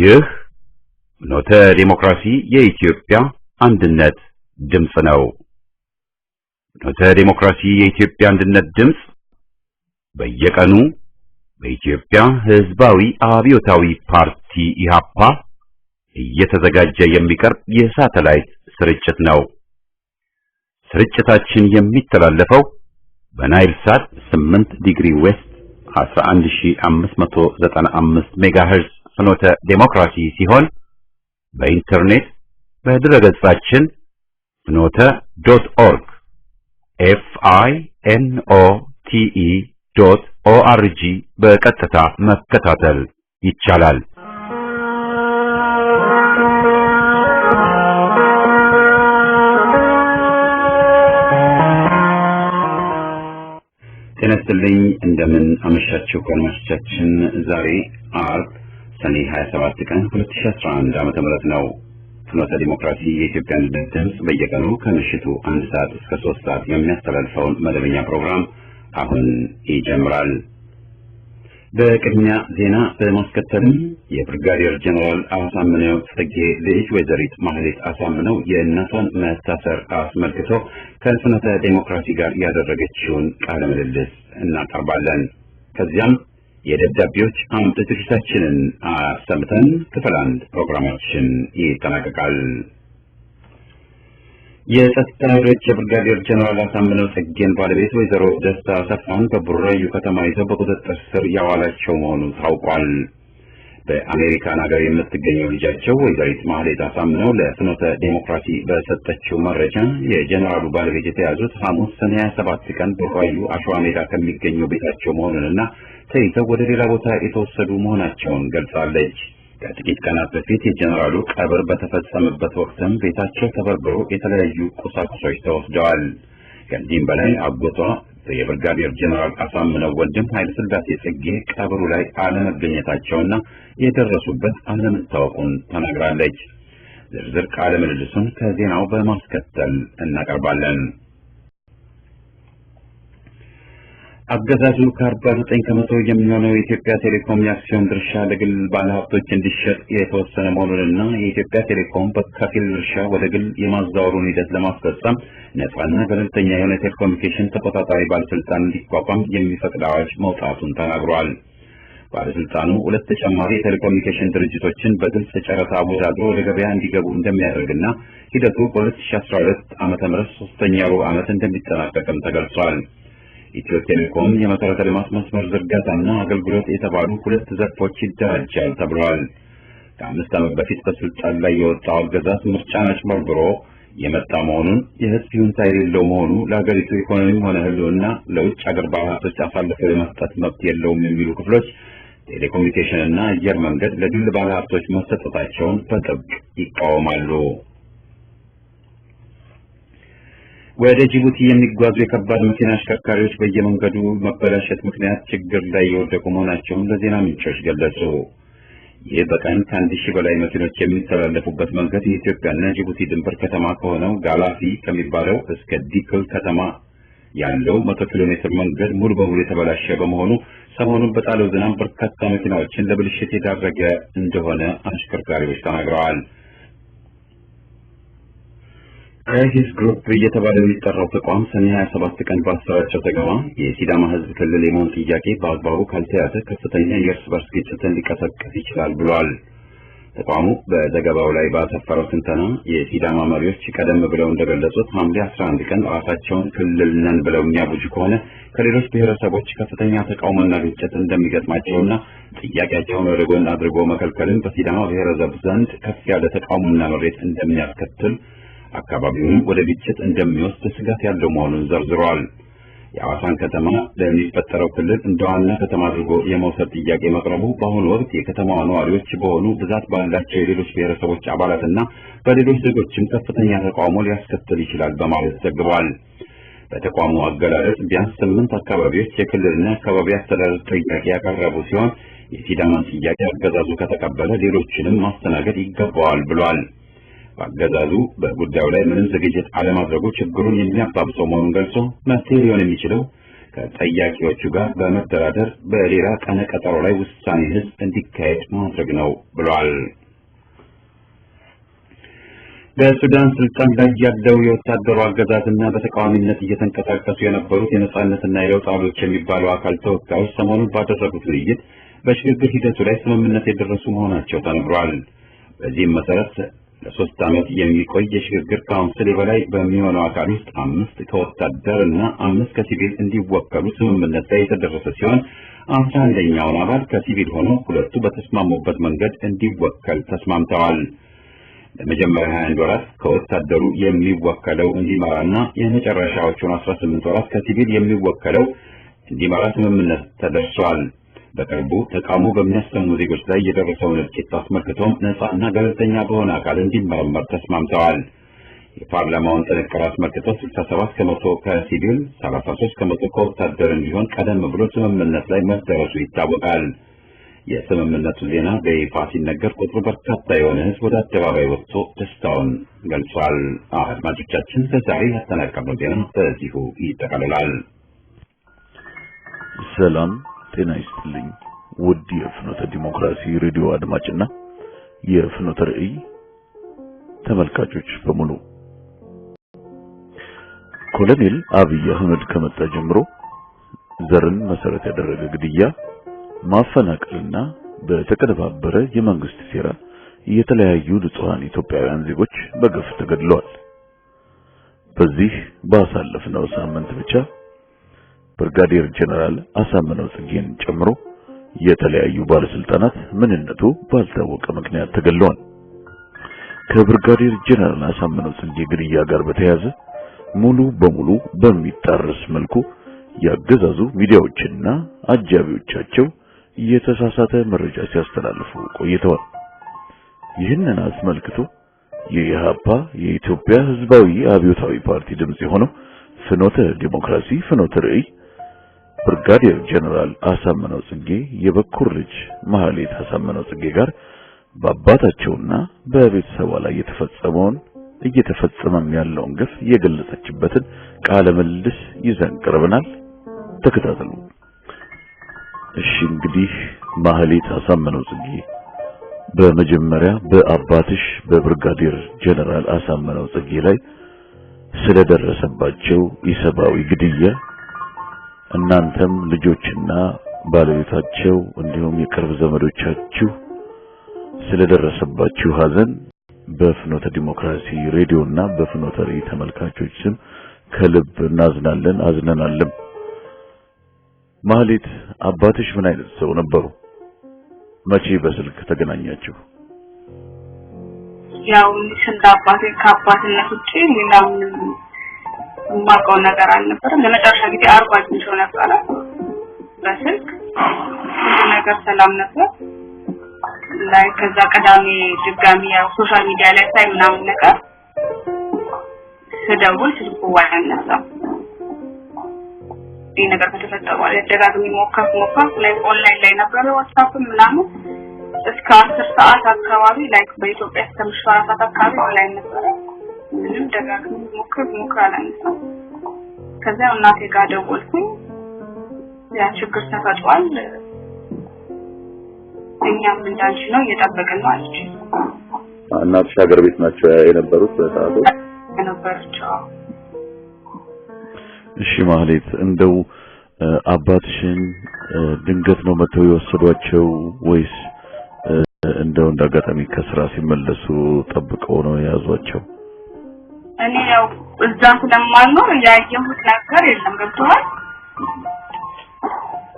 ይህ ፍኖተ ዴሞክራሲ የኢትዮጵያ አንድነት ድምፅ ነው። ፍኖተ ዴሞክራሲ የኢትዮጵያ አንድነት ድምፅ በየቀኑ በኢትዮጵያ ሕዝባዊ አብዮታዊ ፓርቲ ኢህአፓ እየተዘጋጀ የሚቀርብ የሳተላይት ስርጭት ነው። ስርጭታችን የሚተላለፈው በናይል ሳት 8 ዲግሪ ዌስት 11595 ሜጋሄርዝ ፍኖተ ዴሞክራሲ ሲሆን በኢንተርኔት በድረገጻችን fnote.org finote.org በቀጥታ መከታተል ይቻላል። ተነስተልኝ እንደምን አመሻችሁ ቆንጆቻችን። ዛሬ አርብ ሰኔ 27 ቀን 2011 ዓ.ም ነው። ፍኖተ ዲሞክራሲ የኢትዮጵያ አንድነት ድምፅ በየቀኑ ከምሽቱ 1 ሰዓት እስከ 3 ሰዓት የሚያስተላልፈውን መደበኛ ፕሮግራም አሁን ይጀምራል። በቅድሚያ ዜና በማስከተልም የብርጋዴር ጀነራል አሳምነው ጽጌ ልጅ ወይዘሪት ማህሌት አሳምነው የእናቷን መታሰር አስመልክቶ ከፍኖተ ዲሞክራሲ ጋር ያደረገችውን ቃለ ምልልስ እናቀርባለን። ከዚያም የደብዳቤዎች አምድ ዝግጅታችንን አሰምተን ክፍል 1 ፕሮግራማችን ይጠናቀቃል። የጸጥታ ኃይሎች የብርጋዴር ጀነራል አሳምነው ጽጌን ባለቤት ወይዘሮ ደስታ አሰፋን በቡራዩ ከተማ ይዘው በቁጥጥር ስር ያዋላቸው መሆኑ ታውቋል። በአሜሪካን ሀገር የምትገኘው ልጃቸው ወይዘሪት ማህሌት አሳምነው ለፍኖተ ዴሞክራሲ በሰጠችው መረጃ የጀነራሉ ባለቤት የተያዙት ሐሙስ ሰኔ 27 ቀን በቡራዩ አሸዋ ሜዳ ከሚገኘው ቤታቸው መሆኑንና ተይዘው ወደ ሌላ ቦታ የተወሰዱ መሆናቸውን ገልጻለች። ከጥቂት ቀናት በፊት የጀነራሉ ቀብር በተፈጸመበት ወቅትም ቤታቸው ተበርብሮ የተለያዩ ቁሳቁሶች ተወስደዋል። ከዚህም በላይ አጎቷ የብርጋዴር ጀነራል አሳምነው ወንድም ኃይለ ሥላሴ ጽጌ ቀብሩ ላይ አለመገኘታቸውና የደረሱበት አለመታወቁን ተናግራለች። ዝርዝር ቃለ ምልልሱን ከዜናው በማስከተል እናቀርባለን። አገዛዙ ከ49 ከመቶ የሚሆነው የኢትዮጵያ ቴሌኮም የአክሲዮን ድርሻ ለግል ባለሀብቶች እንዲሸጥ የተወሰነ መሆኑንና የኢትዮጵያ ቴሌኮም በከፊል ድርሻ ወደ ግል የማዛወሩን ሂደት ለማስፈጸም ነፃና ገለልተኛ የሆነ ቴሌኮሙኒኬሽን ተቆጣጣሪ ባለስልጣን እንዲቋቋም የሚፈቅድ አዋጅ መውጣቱን ተናግሯል። ባለስልጣኑ 2 ተጨማሪ የቴሌኮሙኒኬሽን ድርጅቶችን በግልጽ ጨረታ አወዳድሮ ወደ ገበያ እንዲገቡ እንደሚያደርግና ሂደቱ በ2012 ዓ.ም 3ኛ ሩብ ዓመት እንደሚጠናቀቅም ተገልጿል። ኢትዮ ቴሌኮም የመሰረተ ልማት መስመር ዝርጋታና አገልግሎት የተባሉ 2 ዘርፎች ይደራጃል ተብሏል። ከ5 ዓመት በፊት በስልጣን ላይ የወጣው አገዛዝ ምርጫን አጭበርብሮ የመጣ መሆኑን የህዝብ ይሁንታ የሌለው መሆኑ ለሀገሪቱ ኢኮኖሚም ሆነ ህልውና ለውጭ ሀገር ባለሀብቶች አሳልፈው የመስጠት መብት የለውም የሚሉ ክፍሎች ቴሌኮሙኒኬሽንና አየር መንገድ ለግል ባለሀብቶች መሰጠታቸውን በጥብቅ ይቃወማሉ። ወደ ጅቡቲ የሚጓዙ የከባድ መኪና አሽከርካሪዎች በየመንገዱ መበላሸት ምክንያት ችግር ላይ የወደቁ መሆናቸውን ለዜና ምንጮች ገለጹ። ይህ በቀን ከ1000 በላይ መኪኖች የሚተላለፉበት መንገድ የኢትዮጵያና ጅቡቲ ድንበር ከተማ ከሆነው ጋላፊ ከሚባለው እስከ ዲክል ከተማ ያለው 100 ኪሎ ሜትር መንገድ ሙሉ በሙሉ የተበላሸ በመሆኑ ሰሞኑን በጣለው ዝናብ በርካታ መኪናዎችን ለብልሽት የዳረገ እንደሆነ አሽከርካሪዎች ተናግረዋል። ክራይሲስ ግሩፕ እየተባለ የሚጠራው ተቋም ሰኔ 27 ቀን ባሰራጨው ዘገባ የሲዳማ ሕዝብ ክልል የመሆን ጥያቄ በአግባቡ ካልተያዘ ከፍተኛ የእርስ በርስ ግጭትን ሊቀሰቅስ ይችላል ብሏል። ተቋሙ በዘገባው ላይ ባሰፈረው ትንተና የሲዳማ መሪዎች ቀደም ብለው እንደገለጹት ሐምሌ 11 ቀን ራሳቸውን ክልል ነን ብለው የሚያውጁ ከሆነ ከሌሎች ብሔረሰቦች ከፍተኛ ተቃውሞና ግጭት እንደሚገጥማቸውና ጥያቄያቸውን ወደ ጎን አድርጎ መከልከልን በሲዳማ ብሔረሰብ ዘንድ ከፍ ያለ ተቃውሞና ምሬት እንደሚያስከትል አካባቢውን ወደ ግጭት እንደሚወስድ ስጋት ያለው መሆኑን ዘርዝሯል። የሐዋሳን ከተማ ለሚፈጠረው ክልል እንደ ዋና ከተማ አድርጎ የመውሰድ ጥያቄ መቅረቡ በአሁኑ ወቅት የከተማዋ ነዋሪዎች በሆኑ ብዛት ባላቸው የሌሎች ብሔረሰቦች አባላትና በሌሎች ዜጎችም ከፍተኛ ተቃውሞ ሊያስከትል ይችላል በማለት ዘግቧል። በተቋሙ አገላለጽ ቢያንስ 8 አካባቢዎች የክልልና አካባቢ አስተዳደር ጥያቄ ያቀረቡ ሲሆን የሲዳማን ጥያቄ አገዛዙ ከተቀበለ ሌሎችንም ማስተናገድ ይገባዋል ብሏል። አገዛዙ በጉዳዩ ላይ ምንም ዝግጅት አለማድረጉ ችግሩን የሚያባብሰው መሆኑን ገልጾ መፍትሄ ሊሆን የሚችለው ከጠያቂዎቹ ጋር በመደራደር በሌላ ቀነ ቀጠሮ ላይ ውሳኔ ህዝብ እንዲካሄድ ማድረግ ነው ብሏል። በሱዳን ስልጣን ላይ ያለው የወታደሩ አገዛዝና በተቃዋሚነት እየተንቀሳቀሱ የነበሩት የነጻነትና የለውጥ ኃይሎች የሚባሉ አካል ተወካዮች ሰሞኑን ባደረጉት ውይይት በሽግግር ሂደቱ ላይ ስምምነት የደረሱ መሆናቸው ተነግሯል። በዚህም መሰረት ለ3 ዓመት የሚቆይ የሽግግር ካውንስል የበላይ በሚሆነው አካል ውስጥ 5 ከወታደርና 5 ከሲቪል እንዲወከሉ ስምምነት ላይ የተደረሰ ሲሆን 11ኛውን አባል ከሲቪል ሆኖ ሁለቱ በተስማሙበት መንገድ እንዲወከል ተስማምተዋል። ለመጀመሪያ 21 ወራት ከወታደሩ የሚወከለው እንዲመራና የመጨረሻዎቹን 18 ወራት ከሲቪል የሚወከለው እንዲመራ ስምምነት ተደርሷል። በቅርቡ ተቃውሞ በሚያሰሙ ዜጎች ላይ የደረሰውን እልቂት አስመልክቶም ነፃና ገለልተኛ በሆነ አካል እንዲመረመር ተስማምተዋል። የፓርላማውን ጥንቅር አስመልክቶ 67 ከመቶ ከሲቪል 33 ከመቶ ከወታደር እንዲሆን ቀደም ብሎ ስምምነት ላይ መደረሱ ይታወቃል። የስምምነቱ ዜና በይፋ ሲነገር ቁጥሩ በርካታ የሆነ ህዝብ ወደ አደባባይ ወጥቶ ደስታውን ገልጿል። አድማጮቻችን ለዛሬ ያጠናቀርነው ዜና በዚሁ ይጠቃልላል። ሰላም ጤና ይስጥልኝ ውድ የፍኖተ ዲሞክራሲ ሬዲዮ አድማጭና የፍኖተ ራዕይ ተመልካቾች በሙሉ ኮሎኔል አብይ አህመድ ከመጣ ጀምሮ ዘርን መሰረት ያደረገ ግድያ ማፈናቀልና በተቀነባበረ የመንግስት ሴራ የተለያዩ ንጹሃን ኢትዮጵያውያን ዜጎች በግፍ ተገድለዋል። በዚህ ባሳለፍነው ሳምንት ብቻ ብርጋዴር ጀነራል አሳምነው ጽጌን ጨምሮ የተለያዩ ባለስልጣናት ምንነቱ ባልታወቀ ምክንያት ተገድለዋል። ከብርጋዴር ጀነራል አሳምነው ጽጌ ግድያ ጋር በተያያዘ ሙሉ በሙሉ በሚጣረስ መልኩ ያገዛዙ ሚዲያዎችና አጃቢዎቻቸው የተሳሳተ መረጃ ሲያስተላልፉ ቆይተዋል። ይህንን አስመልክቶ የኢህአፓ የኢትዮጵያ ህዝባዊ አብዮታዊ ፓርቲ ድምጽ የሆነው ፍኖተ ዲሞክራሲ ፍኖተ ራዕይ ብርጋዴር ጀነራል አሳምነው ጽጌ የበኩር ልጅ ማህሌት አሳምነው ጽጌ ጋር በአባታቸውና በቤተሰቧ ላይ እየተፈጸመም ያለውን ግፍ የገለጸችበትን ቃለ ምልልስ ይዘን ቀርበናል። ተከታተሉ። እሺ እንግዲህ ማህሌት አሳምነው ጽጌ በመጀመሪያ በአባትሽ በብርጋዴር ጀነራል አሳምነው ጽጌ ላይ ስለደረሰባቸው ኢሰብአዊ ግድያ እናንተም ልጆችና ባለቤታቸው እንዲሁም የቅርብ ዘመዶቻችሁ ስለደረሰባችሁ ሐዘን በፍኖተ ዲሞክራሲ ሬዲዮና በፍኖተ ራዕይ ተመልካቾች ስም ከልብ እናዝናለን፣ አዝነናልም። ማህሌት አባትሽ ምን አይነት ሰው ነበሩ? መቼ በስልክ ተገናኛችሁ? ያው እንደ አባቴ ከአባትነት ውጪ ሌላ ምንም የማውቀው ነገር አልነበረም። ለመጨረሻ ጊዜ አርባ አግኝቼው ነበረ በስልክ ሁሉ ነገር ሰላም ነበር። ላይ ከዛ ቀዳሚ ድጋሚ ያው ሶሻል ሚዲያ ላይ ሳይ ምናምን ነገር ስደውል ስልኩ ዋናሳ ይሄ ነገር ከተፈጠረ በኋላ ደጋግሜ ሞከርኩ ላይ ኦንላይን ላይ ነበር ዋትስአፕ ምናምን እስከ 10 ሰዓት አካባቢ ላይ በኢትዮጵያ እስከ 4 ሰዓት አካባቢ ኦንላይን ነበር። ምንም ደጋግሜ ሞከርኩ አላነሳም። ከዛ እናቴ ጋር ደወልኩኝ። ያ ችግር ተፈጥሯል፣ እኛም እንዳንቺ ነው እየጠበቅን ነው አለች። እናትሽ ሀገር ቤት ናቸው የነበሩት በሰዓቱ? ነበርቻው። እሺ ማህሌት እንደው አባትሽን ድንገት ነው መተው የወሰዷቸው ወይስ እንደው እንዳጋጣሚ ከስራ ሲመለሱ ጠብቀው ነው የያዟቸው? እኔ ያው እዛ ስለማልኖር ያየሁት ነገር የለም። ገብቶሃል?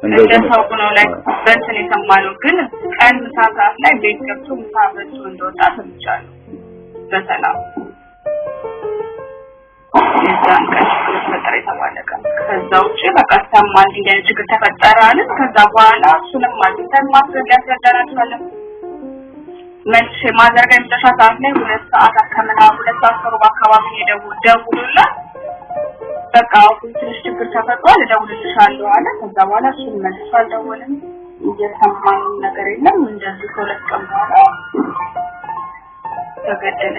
እንደሰው ነው ላይ በእንትን የሰማነው ግን ቀን ምሳ ሰዓት ላይ ቤት ገብቶ ምሳ በልቶ እንደወጣ ሰምቻለሁ በሰላም። የዛን ቀን ችግር ተፈጠረ የተባለ ቀን ከዛ ውጭ በቃ ሰማን እንደ ችግር ተፈጠረ አለ። ከዛ በኋላ እሱንም አግኝተን ማስረጃ ያስረዳናቸዋለን። መልሼ ማዘርጋ የመጨረሻ ሰዓት ላይ 2 ሰዓት ከምናምን 2 ሰዓት ከሩብ አካባቢ ደውሉላት በቃ ትንሽ ችግር ተፈጥሯል እደውልልሻለሁ አለ። ከዛ በኋላ እሱን መልሶ አልደወለም። እየሰማን ነገር የለም። እንደዚህ 2 ቀን በኋላ ተገደለ።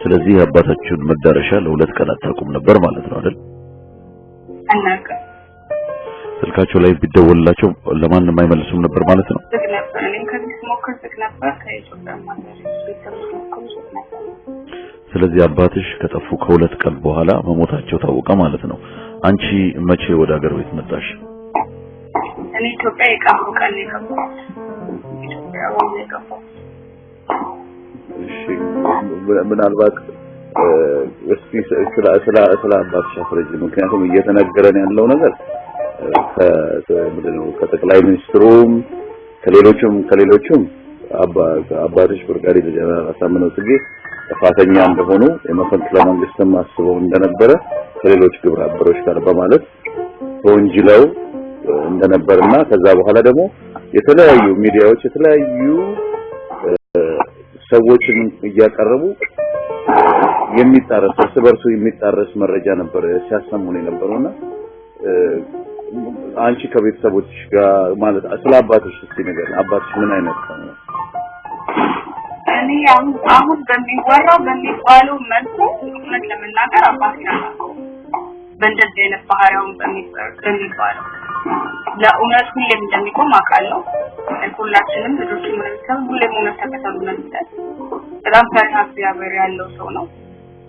ስለዚህ አባታችሁን መዳረሻ ለ2 ቀን አታውቁም ነበር ማለት ነው አይደል? አናውቅም። ስልካቸው ላይ ቢደወልላቸው ለማንም አይመልሱም ነበር ማለት ነው? ዝግ ነበር። እኔም ከዚህ ስሞክር ዝግ ነበር። ከኢትዮጵያ ማለት ነበር። ስለዚህ አባትሽ ከጠፉ ከ2 ቀን በኋላ መሞታቸው ታወቀ ማለት ነው። አንቺ መቼ ወደ ሀገር ቤት መጣሽ? እኔ ኢትዮጵያ የቀሩ ቀን ነው የገባሁት። ኢትዮጵያ ወደ የገባሁት። እሺ ምናልባት እስቲ ስለ አባትሽ አፍረጅ። ምክንያቱም እየተነገረን ያለው ነገር ከጠቅላይ ሚኒስትሩም ከሌሎችም አባትሽ ብርጋዴር ጀነራል አሳምነው ጽጌ ጥፋተኛ እንደሆኑ የመፈንቅለ መንግስትም አስበው እንደነበረ ከሌሎች ግብረ አበሮች ጋር በማለት ወንጅለው እንደነበርና ከዛ በኋላ ደግሞ የተለያዩ ሚዲያዎች የተለያዩ ሰዎችን እያቀረቡ በርሱ የሚጣረስ መረጃ ነበር ሲያሰሙን የነበረውና አንቺ ከቤተሰቦችሽ ጋር ማለት ስለ አባትሽ እስቲ ነገር አባትሽ ምን አይነት ነው? እኔ አሁን በሚባለው መልኩ ምን ለመናገር አባቴ ነው በእንደዚህ አይነት ባህሪያውን በሚባለው ለእውነት ሁሌም እንደሚቆም አውቃለሁ። ሁላችንም ልጆች ምንሰብ ሁሌም እውነት ተከተሉ ማለት በጣም ፈሪሃ እግዚአብሔር ያለው ሰው ነው።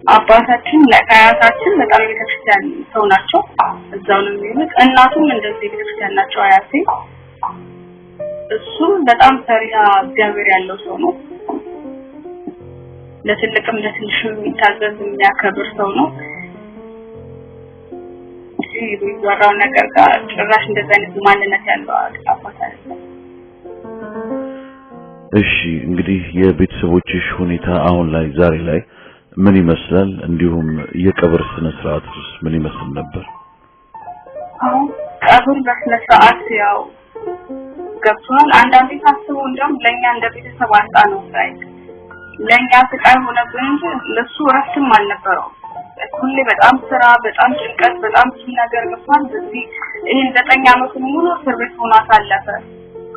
አባታችን ለአያታችን በጣም ቤተክርስቲያን ሰው ናቸው። እዛው ነው የሚሉት። እናቱም እንደዚህ ቤተክርስቲያን ናቸው አያቴ። እሱም በጣም ፈሪሃ እግዚአብሔር ያለው ሰው ነው። ለትልቅም ለትንሽም የሚታዘዝ የሚያከብር ሰው ነው። ይወራው ነገር ጋር ጭራሽ እንደዛ አይነት ማንነት ያለው አባት አይደለም። እሺ እንግዲህ የቤተሰቦችሽ ሁኔታ አሁን ላይ ዛሬ ላይ ምን ይመስላል? እንዲሁም የቀብር ስነ ስርዓቱስ ምን ይመስል ነበር? ቀብር በስነ ስርዓት ያው ገብቷል። አንዳንዴ ታስበው እንደውም ለኛ እንደ ቤተሰብ አጣ ነው ሳይ ለኛ ስቃይ ሆነብን እንጂ ለሱ ረፍትም አልነበረው። ሁሌ በጣም ስራ፣ በጣም ጭንቀት፣ በጣም ነገር ገፋን። በዚህ ይሄን 9 አመት ሙሉ እስር ቤት ሆኖ አሳለፈ።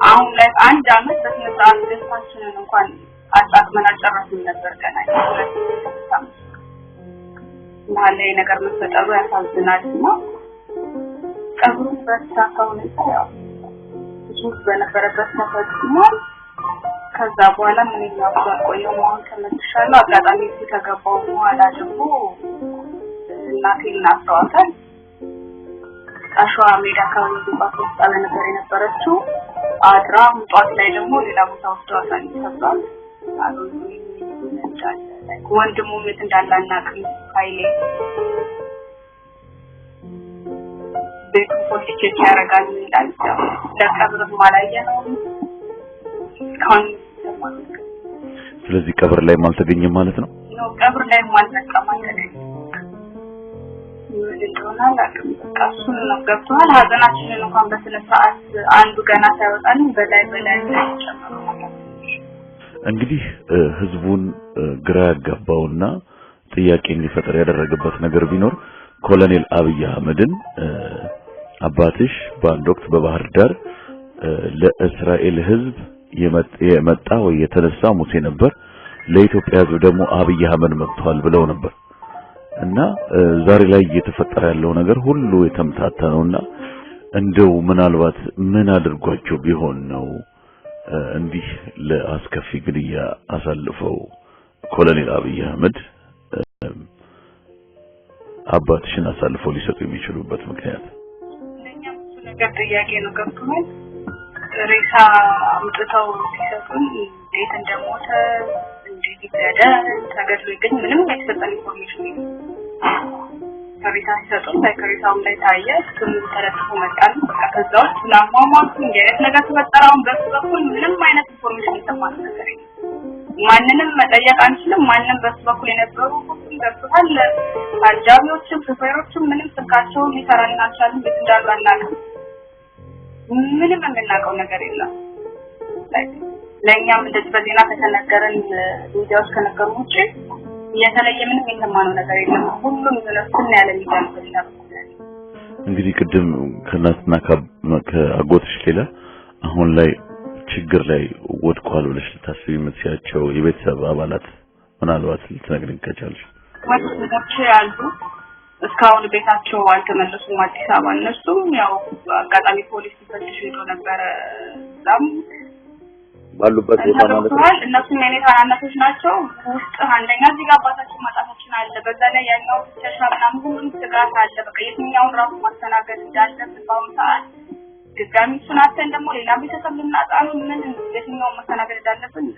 አሁን ላይ 1 አመት በስነ ስርዓት ደስታችንን እንኳን አጣጥመን አልጨረስንም ነበር ገና ማለት ነገር መፈጠሩ ያሳዝናልና ቀብሩ በተሳካው ሁኔታ ያው ብዙ በነበረበት ተፈጽሟል። ከዛ በኋላ ምን ይያውቃል ቆየው ማለት ተመልሻለሁ። አጋጣሚ ሲተገባው በኋላ ደግሞ እናቴን አስተዋወቀን። አሸዋ ሜዳ አካባቢ ባትወጣ ነበር የነበረችው። አድራ ጧት ላይ ደግሞ ሌላ ቦታ ወስደዋታል ተብሏል። ወንድሙ ምን እንዳላናቅም ኃይሌ ቤቱ ፖሊስ ቼክ ያደርጋል ይላል። ለቀብር ማላየ ነው ካን ስለዚህ ቀብር ላይ አልተገኘም ማለት ነው? ነው ቀብር ላይ ማልተቀማ ማለት ነው። እንደሆነ አላውቅም። በቃ እሱን ነው ገብቷል። ሀዘናችንን እንኳን በስነ ስርዓት አንዱ ገና ሳይወጣን በላይ ጨምሮ ማለት ነው። እንግዲህ ህዝቡን ግራ ያጋባውና ጥያቄ እንዲፈጠር ያደረገበት ነገር ቢኖር ኮሎኔል አብይ አህመድን አባትሽ በአንድ ወቅት በባህር ዳር ለእስራኤል ህዝብ የመጣ ወይ የተነሳ ሙሴ ነበር፣ ለኢትዮጵያ ህዝብ ደግሞ አብይ አህመድ መጥቷል ብለው ነበር እና ዛሬ ላይ እየተፈጠረ ያለው ነገር ሁሉ የተምታታ ነውና እንደው ምናልባት ምን አድርጓቸው ቢሆን ነው እንዲህ ለአስከፊ ግድያ አሳልፈው ኮሎኔል አብይ አህመድ አባትሽን አሳልፈው ሊሰጡ የሚችሉበት ምክንያት? ለኛም እሱ ነገር ጥያቄ ነው። ገብቶናል። ሬሳ አምጥተው ሲሰጡን እንዴት እንደሞተ እንዴት ይገደ ተገድሎ ግን ምንም የተሰጠን ኢንፎርሜሽን የለም። ከሬሳ ሲሰጡን ከሬሳውም ላይ ታየ ስሙ ተለጥፎ መጣል። ከዛው ስለማማቱ እንዴት ነገር ተፈጠረውን በስበኩል ምንም አይነት ኢንፎርሜሽን የተማረ ነገር የለም። ማንንም መጠየቅ አንችልም። ማንንም በስበኩል የነበሩ ሁሉም ገብቷል። አጃቢዎችም ሹፌሮችም ምንም ስልካቸውን ሊሰራልን አልቻሉም። ቤት እንዳሉ አናውቅም። ምንም የምናውቀው ነገር የለም። ለኛም እንደዚህ በዜና ከተነገረን ሚዲያዎች ከነገሩ ውጪ የተለየ ምንም የተማነው ነገር የለም። ሁሉም ስለስነ ያለ ሚዲያ ነው። እንግዲህ ቅድም ከናትና ከአጎትሽ ሌላ አሁን ላይ ችግር ላይ ወድቋል ብለሽ ልታስቢ የምትያቸው የቤተሰብ አባላት ምናልባት ልትነግሪኝ ከቻልሽ? ወንድሞቼ ያሉ እስካሁን ቤታቸው አልተመለሱም አዲስ አበባ እነሱም ያው አጋጣሚ ፖሊስ ይፈትሽ ሄዶ ነበር ዛም ባሉበት ቦታ ማለት ነው እነሱም የኔ ታናናሾች ናቸው ውስጥ አንደኛ እዚህ ጋር አባታችን ማጣታችን አለ በዛ ላይ ያኛው ተሻምናም ሁሉም ስጋት አለ በቃ የትኛውን ራሱ ማስተናገድ እንዳለብን በአሁኑ ሰዓት ድጋሚ ሱናተን ደግሞ ሌላ ቤተሰብ ልናጣኑ ምን የትኛውን ማስተናገድ እንዳለብን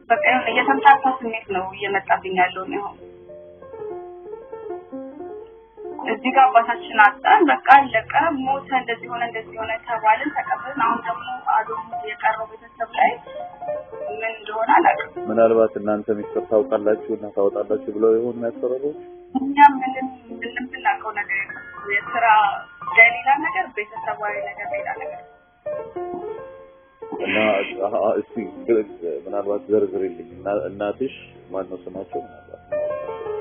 በቃ የተምታታ ስሜት ነው እየመጣብኝ ያለው ነው እዚህ ጋር አባታችን አጣን በቃ አለቀ ሞተ እንደዚህ ሆነ ተባልን ተቀበልን አሁን ደግሞ አዶም የቀረው ቤተሰብ ላይ ምን እንደሆነ አላውቅም ምናልባት እናንተ ሚስጥር ታውቃላችሁ እና ታወጣላችሁ ብለው ይሆን የሚያስፈራሩት እኛ ምንም ብናውቀው ነገር የሥራ ሌላ ነገር ቤተሰባዊ ነገር ሌላ ነገር እና እስቲ ምናልባት ዘርዝርልኝ እናትሽ ማን ነው ስማቸው ምናልባት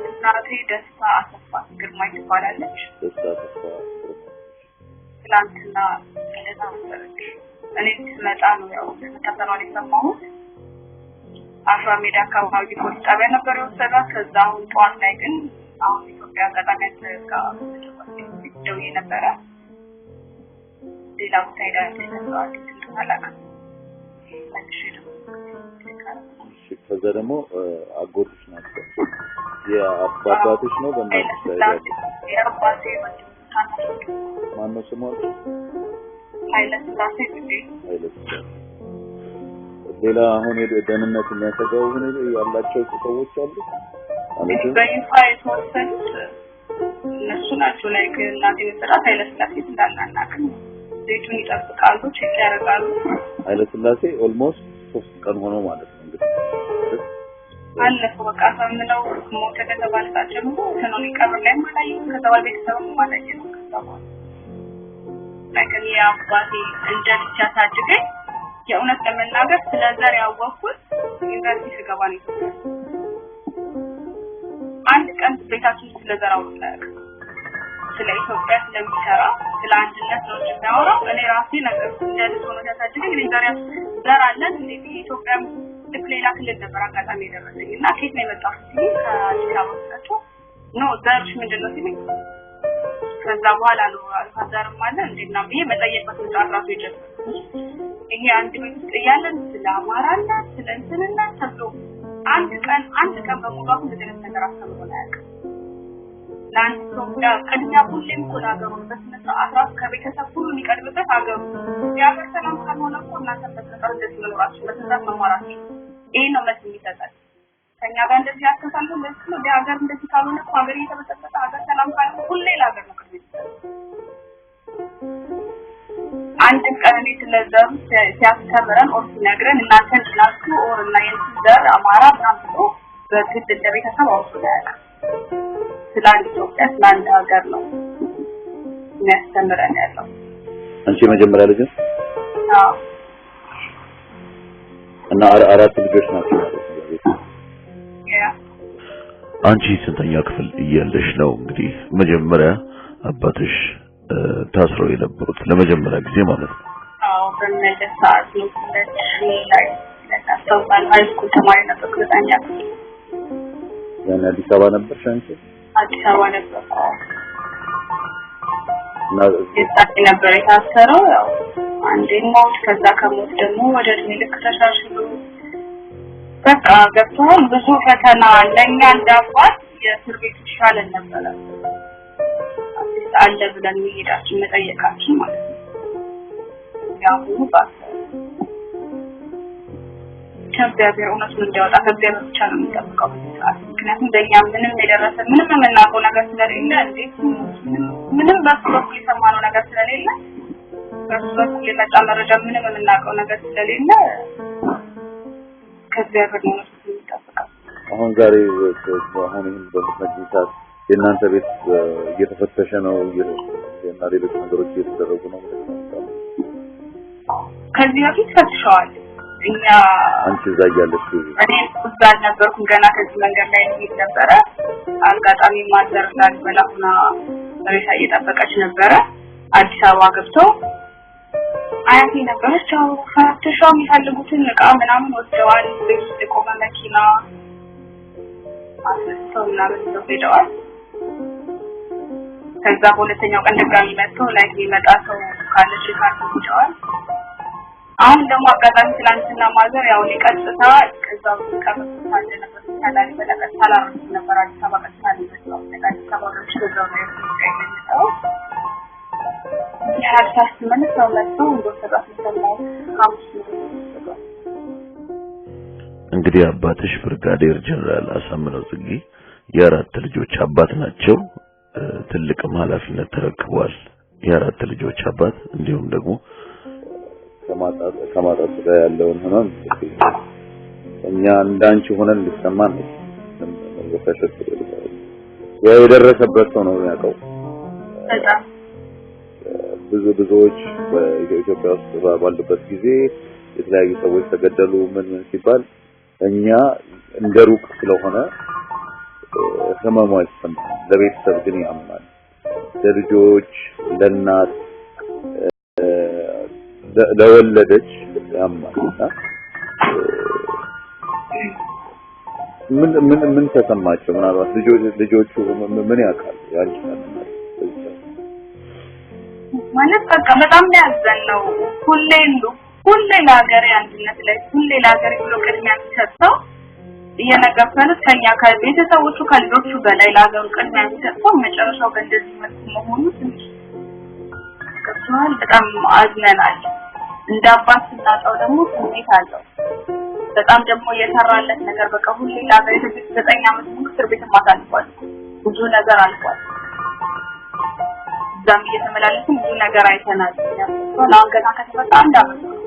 እናቴ ደስታ አሰፋ ግርማ ትባላለች ደስታ አሰፋ ትላንትና ለታሰረች እኔ ስመጣ ነው ያው ተከታተለው የሰማሁት አፍራ ሜዳ አካባቢ ፖሊስ ጣቢያ ነበር የወሰዷት ከዛ አሁን ጠዋት ላይ ግን አሁን ኢትዮጵያ ቀጣናት ጋር ደውዬ ነበረ ሌላ ቦታ ሄዳለች ተሰዋል ተላካ ከዛ ደግሞ አጎትሽ ናቸው የአባትሽ ነው በእናትሽ ላይ የአባቴ ማነው ስሙ ኃይለ ስላሴ ሌላ አሁን ደህንነት የሚያሰጋው ሁኔታ ያላቸው ሰዎች አሉ ማለት ነው በይፋ የተወሰኑት እነሱ ናቸው ላይ እናቴ መስራት ኃይለ ስላሴ እንዳናናቅም ቤቱን ይጠብቃሉ ቼክ ያደርጋሉ ኃይለ ስላሴ ኦልሞስት 3 ቀን ሆኖ ማለት ነው እንግዲህ አለፈው በቃ ሰምነው ሞተ ከተባለበት ጀምሮ ከኖኒ ቀብር ላይ ማለት ከዛ ቤተሰቡ ማለት ነው ከዛው ለከኝ አባቴ እንደልቻ ታድገኝ የእውነት ለመናገር ስለዘር ያወቅኩት ዩኒቨርሲቲ ስገባ ነው አንድ ቀን ቤታችን ስለዘራው ስለ ኢትዮጵያ ስለሚሰራ ስለ አንድነት ነው የሚያወራው እኔ ራሴ ነገር እንደልጅ ሆኖ ያሳደገኝ ለዛሬ ዘር አለን እንዴ ኢትዮጵያ ሌላ ክልል ነበር አጋጣሚ ደረሰኝ እና ከየት ነው የመጣው ከአዲስ አበባ ተሰጥቶ ነው ዘርሽ ምንድነው ሲለኝ ከዛ በኋላ ነው አልፋዘርም አለ እንዴና ብዬ መጠየቅበት ራሱ ይጀምራል ይሄ አንድ ቤት ያለን ስለ አማራና ስለ እንትና ተብሎ አንድ ቀን በሙሉ እንደዚህ ነገር አስተምሮና ያውቃል ላንድ ኢትዮጵያ ቅድሚያ ሁሌም ኮላገሩን በስነሳ አራስ ከቤተሰብ ሁሉ የሚቀርብበት አገሩ ያገር ሰላም ካልሆነ እኮ እናንተ በተሰጠው እንደዚህ መኖራችሁ በትእዛዝ መማራችሁ ይሄ ነው ማለት የሚሰጣል ከኛ ጋር እንደዚህ ያስተሳሉ ለዚህ ነው ሀገር እንደዚህ ካልሆነ እኮ ሀገር እየተበጠበጠ ሀገር ሰላም ካልሆነ ሁሌ ላገር ነው ከዚህ አንድ ቀን ቤት ለዘሩ ሲያስተምረን ኦር ሲነግረን እናንተ እንድናችሁ ኦር እና የንዘር አማራ ምናምን በግድ እንደቤተሰብ አውጥተናል ስላንድ ኢትዮጵያ ስላንድ ሀገር ነው የሚያስተምረን ያለው አንቺ መጀመሪያ ልጅ አዎ እና አራት ልጆች ናቸው አንቺ ስንተኛ ክፍል እያለሽ ነው እንግዲህ መጀመሪያ አባትሽ ታስረው የነበሩት ለመጀመሪያ ጊዜ ማለት ነው አዎ በመለስ ሰዓት ነው ላይ ለታስተውቃል ሃይስኩል ተማሪ ነበር ከዛኛ ያኔ አዲስ አበባ ነበር ሻንቺ አዲስ አበባ ነበር እና የታሰረ ነበር የታሰረው ያው አንዴ ሞት ከዛ ከሞት ደግሞ ወደ ልክ ተሻሽሎ በቃ ገብቷል ብዙ ፈተና ለኛ እንዳፋት የእስር ቤት ይሻለን ነበር አለ ብለን መሄዳችን መጠየቃችን ማለት ነው ያው ባስ ከበያቤር እውነቱን እንዲያወጣ ከበያቤር ብቻ ነው የሚጠብቀው ምክንያቱም በእኛ ምንም የደረሰ ምንም የምናውቀው ነገር ስለሌለ እንዴት ምንም በስሎክ የሰማነው ነገር ስለሌለ በስሎክ የመጣ መረጃ ምንም የምናውቀው ነገር ስለሌለ ከበያቤር ነው የሚጠብቀው አሁን ዛሬ አሁን ይሄን በመድረክ የእናንተ ቤት እየተፈተሸ ነው እና ሌሎች ነገሮች እየተደረጉ ነው ከዚህ በፊት ፈትሸዋል እኛ አንቺ እዛ ያለሽ እኔ እዛ ነበርኩ ገና ከዚህ መንገድ ላይ ነበር አጋጣሚ ማዘር ላልበላሁና ሬሳ እየጠበቀች ነበረ አዲስ አበባ ገብቶ አያቴ ነበረች ፈትሸው የሚፈልጉትን ዕቃ ምናምን ወስደዋል ቤት ውስጥ የቆመ መኪና አስነስተው ምናምን ሄደዋል ከዛ በሁለተኛው ቀን ድጋሚ መጥቶ ላይ የሚመጣ ሰው ካለሽ ካርቱ ይጫዋል አሁን ደግሞ አጋጣሚ ትላንትና ማዘር ያው ሊቀጥታ ከዛው ከመጣለ ነበር ታላሪ በለቀት ታላሪ ነበር አዲስ አበባ ቀጥታ ነው አዲስ አበባ ነው ሽገው ነው የሚለው ያርሳስ ምን ሰው መጥቶ እንደተባለ ተሰማው ካምስ ነው እንግዲህ አባትሽ ብርጋዴር ጀነራል አሳምነው ጽጌ የአራት ልጆች አባት ናቸው ትልቅ ኃላፊነት ተረክቧል የአራት ልጆች አባት እንዲሁም ደግሞ ከማጣት ጋር ያለውን ህመም እኛ እንዳንቺ ሆነን ሊሰማን ነው ያው የደረሰበት ሰው ነው ያውቀው ብዙዎች በኢትዮጵያ ውስጥ ባሉበት ጊዜ የተለያዩ ሰዎች ተገደሉ ምን ሲባል እኛ እንደሩቅ ስለሆነ ህመሙ አይሰማም ለቤተሰብ ግን ያመናል ለልጆች ለእናት ለወለደች ያማልና ምን ተሰማቸው ምናልባት ልጆቹ ምን ያውቃሉ ያንቺ ማለት በቃ በጣም ያዘነው ሁሌ ለሀገር አንድነት ላይ ሁሌ ለሀገር ብሎ ቅድሚያ የሚሰጠው እየነገፈነ ከኛ ከቤተሰቦቹ ከልጆቹ በላይ ለሀገሩ ቅድሚያ የሚሰጠው መጨረሻው በእንደዚህ መልኩ መሆኑ ትንሽ በጣም አዝነናል እንደ አባት ስናጣው ደግሞ ስሜት አለው በጣም ደግሞ የሰራለት ነገር በቃ ሁሌ ለሀገር የተሰጠ 9 አመት ሙሉ እስር ቤት ማሳልፏል ብዙ ነገር አልፏል ዛም እየተመላለሱ ብዙ ነገር አይተናል ያው ገና ከተፈታ አንድ አመት ነው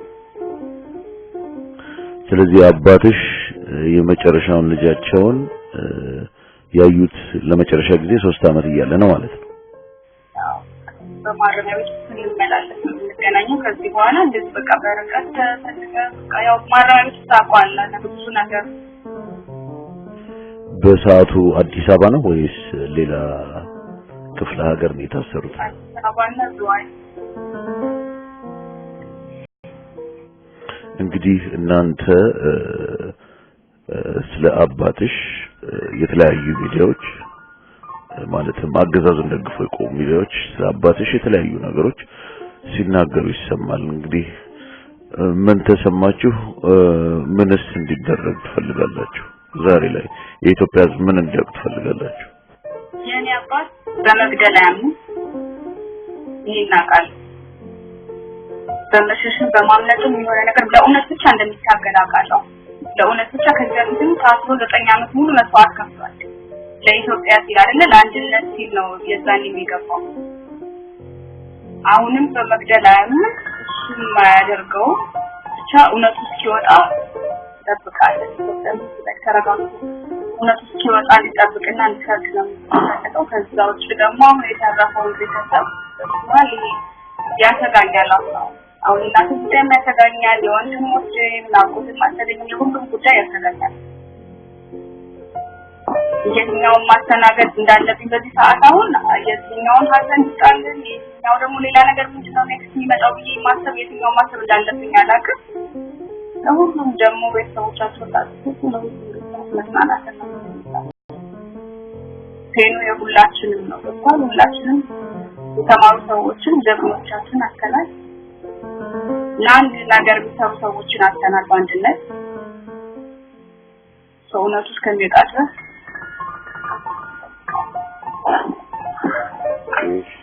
ስለዚህ አባትሽ የመጨረሻውን ልጃቸውን ያዩት ለመጨረሻ ጊዜ 3 አመት እያለ ነው ማለት ነው ያው በማረሚያ ቤት ስንመላለስ እንገናኘው ከዚህ በኋላ እንደዚህ በቃ በረቀት ተፈልገ ያው ማረሚያ ቤት ታቋላ ብዙ ነገር በሰዓቱ አዲስ አበባ ነው ወይስ ሌላ ክፍለ ሀገር ነው የታሰሩት አዲስ አበባና ዝዋይ እንግዲህ እናንተ ስለ አባትሽ የተለያዩ ሚዲያዎች ማለትም አገዛዙን ደግፈው የቆሙ ሚዲያዎች ስለ አባትሽ የተለያዩ ነገሮች ሲናገሩ ይሰማል እንግዲህ ምን ተሰማችሁ ምንስ እንዲደረግ ትፈልጋላችሁ ዛሬ ላይ የኢትዮጵያ ሕዝብ ምን እንዲያውቅ ትፈልጋላችሁ የኔ አባት በመግደላም ይናቃል በመሸሽን በማምለጥም የሆነ ነገር ለእውነት ብቻ እንደሚታገላጋለው ለእውነት ብቻ ከዚያም ታስሮ 9 አመት ሙሉ መስዋዕት ከፍሏል ለኢትዮጵያ ሲል አይደለ ለአንድነት ሲል ነው የዛን የሚገባው አሁንም በመግደላም እሱም ማያደርገው ብቻ እውነቱ እስኪወጣ ተጠብቃለን ተረጋግጦ እውነቱ እስኪወጣ ሊጠብቅና እንዲሰርክ ነው የሚፈልገው ከዛ ውጭ ደግሞ የተረፈው ቤተሰብ ተስማል ያሰጋኛል አሁን እናቱ ጉዳይ ያሰጋኛል የወንድሞች ምናቆት ማሰደኝ የሁሉም ጉዳይ ያሰጋኛል የትኛውን ማስተናገድ እንዳለብኝ በዚህ ሰዓት አሁን የትኛውን ሀዘን ይጣልን የትኛው ደግሞ ሌላ ነገር ምንድነው ኔክስት የሚመጣው ብዬ ማሰብ የትኛው ማሰብ እንዳለብኝ አላውቅም ለሁሉም ደግሞ ቤተሰቦቻቸው ታስቡ ነው መስማማት ነው ቴኑ የሁላችንም ነው ሁላችንም የተማሩ ሰዎችን ጀግኖቻችን አከናል ለአንድ ነገር ቢሰሩ ሰዎችን አከናል በአንድነት ሰውነቱ እስከሚወጣ ድረስ እሺ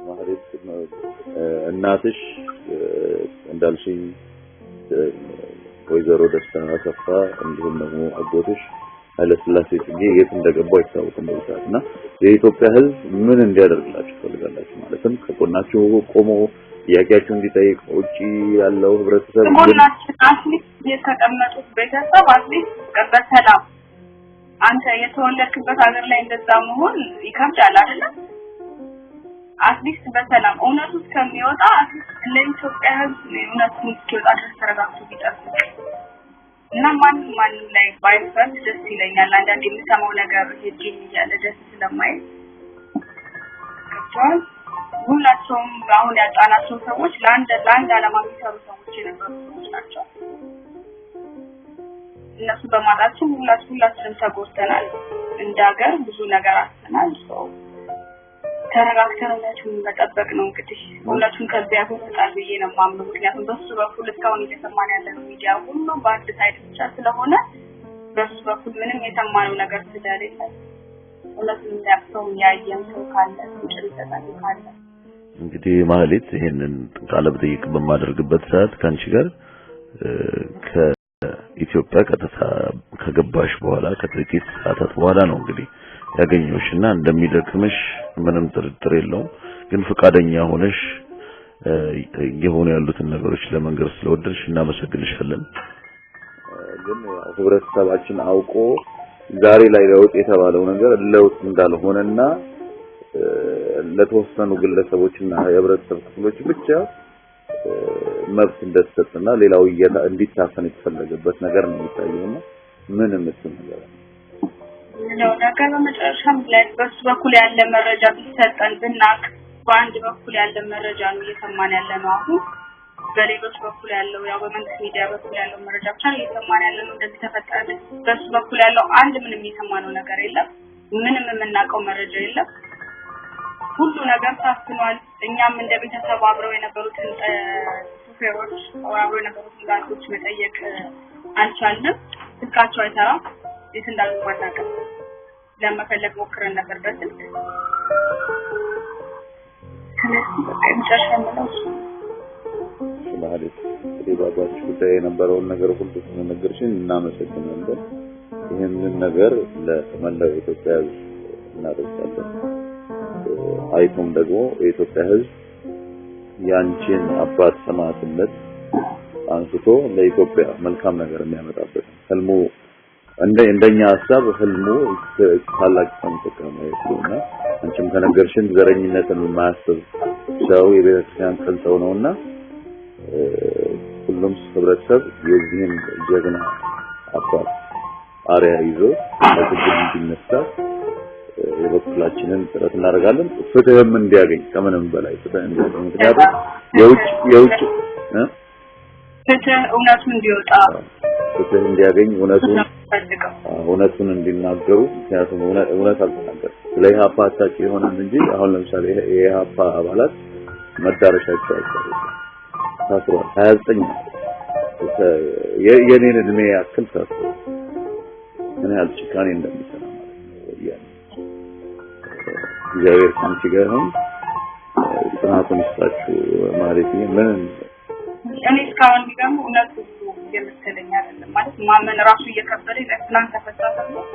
ማለት እናትሽ እንዳልሽኝ ወይዘሮ ደስተና አሰፋ እንዲሁም ደግሞ አጎትሽ ኃይለሥላሴ ጽጌ የት እንደገቡ አይታወቅም በዛና የኢትዮጵያ ሕዝብ ምን እንዲያደርግላችሁ ፈልጋላችሁ ማለትም ከቆናችሁ ቆሞ ጥያቄያችሁ እንዲጠይቅ ውጪ ያለው ህብረተሰብ ቆናችን አትሊስት የተቀመጡት ቤተሰብ አትሊስት በሰላም አንተ የተወለድክበት ሀገር ላይ እንደዛ መሆን ይከብዳል አይደል አትሊስት በሰላም እውነቱ እስከሚወጣ አትሊስት ለኢትዮጵያ ሕዝብ እውነቱ እስኪወጣ ድረስ ተረጋግቶ ቢጠብቅ እና ማንም ላይ ባይፈርድ ደስ ይለኛል አንዳንዴ የምሰማው ነገር ሄጂኝ እያለ ደስ ስለማይ ከቷል ሁላቸውም አሁን ያጣናቸው ሰዎች ለአንድ ዓላማ የሚሰሩ ሰዎች የነበሩ ሰዎች ናቸው እነሱ በማጣችን ሁላችንም ተጎድተናል እንደ ሀገር ብዙ ነገር አስተናል ሰው ተረጋግተን እውነቱን መጠበቅ ነው እንግዲህ እውነቱን ከዚያ ያወጣል ብዬ ነው የማምነው ምክንያቱም በሱ በኩል እስካሁን እየሰማን ያለው ሚዲያ ሁሉ በአንድ ሳይድ ብቻ ስለሆነ በሱ በኩል ምንም የሰማነው ነገር ስለሌለ እውነቱን የሚያውቀው ያየን ሰው ካለ እንጭልጠታል ካለ እንግዲህ ማለት ይሄንን ቃለ መጠይቅ በማደርግበት ሰዓት ካንቺ ጋር ከኢትዮጵያ ቀጥታ ከገባሽ በኋላ ከጥቂት ሰዓታት በኋላ ነው እንግዲህ ያገኘውሽና እንደሚደክምሽ ምንም ጥርጥር የለውም ግን ፈቃደኛ ሆነሽ የሆነ ያሉትን ነገሮች ለመንገር ስለወደድሽ እናመሰግንሻለን ግን ህብረተሰባችን አውቆ ዛሬ ላይ ለውጥ የተባለው ነገር ለውጥ እንዳልሆነና ለተወሰኑ ግለሰቦችና የህብረተሰብ ክፍሎች ብቻ መብት እንደተሰጠና ሌላው እንዲታፈን የተፈለገበት ነገር ነው የሚታየውና ምንም ነገር ነው ነገር በመጨረሻም ላይ በሱ በኩል ያለ መረጃ ቢሰጠን ብናቅ በአንድ በኩል ያለ መረጃ ነው እየሰማን ያለነው አሁን በሌሎች በኩል ያለው ያው በመንግስት ሚዲያ በኩል ያለው መረጃ ብቻ እየሰማን ያለነው እንደዚህ ተፈጠረ በሱ በኩል ያለው አንድ ምንም የሰማነው ነገር የለም ምንም የምናውቀው መረጃ የለም ሁሉ ነገር ታፍኗል እኛም እንደ ቤተሰብ አብረው የነበሩትን ሹፌሮች አብረው የነበሩትን ጋርዶች መጠየቅ አልቻልንም ስልካቸው አይሰራም የት እንዳሉ ማናቀም ለመፈለግ ሞክረን ነበር በስልክ ማለት ሪባባች ጉዳይ የነበረውን ነገር ሁሉ ተነገርሽን እናመሰግናለን ይሄንን ነገር ለተመላው ኢትዮጵያ እናደርጋለን አይቶም ደግሞ የኢትዮጵያ ህዝብ ያንቺን አባት ሰማዕትነት አንስቶ ለኢትዮጵያ መልካም ነገር የሚያመጣበት ህልሙ እንደኛ ሐሳብ ህልሙ ታላቅ ተንተከመ ይሁንና አንቺም ከነገርሽን ዘረኝነትን ማያስብ ሰው የቤተክርስቲያን ቀልጠው ነውና ሁሉም ህብረተሰብ የዚህን ጀግና አባት አሪያ ይዞ ለትግል እንዲነሳ የበኩላችንን ጥረት እናደርጋለን ፍትህም እንዲያገኝ ከመንም በላይ ፍትህ እንዲያገኝ ምክንያቱም የውጭ ፍትህ እውነቱን እንዲወጣ ፍትህ እንዲያገኝ እውነቱን እንዲናገሩ ምክንያቱም እውነት አልተናገሩ ለኢህአፓ ታቂ የሆነን እንጂ አሁን ለምሳሌ የኢህአፓ አባላት መዳረሻቸው አይታወቅም ታስሯል 29 የኔን እድሜ ያክል ታስሯል እኔ አልጭካኔ እንደሚሰራ ማለት ነው እግዚአብሔር ካንቺ ጋር ነው ጽናቱን ይስጣችሁ ማለት ምን እኔ እስካሁን ቢገርም እውነቱ የምትለኝ አይደለም ማለት ማመን ራሱ እየከበደኝ ለትናንት ተፈታተው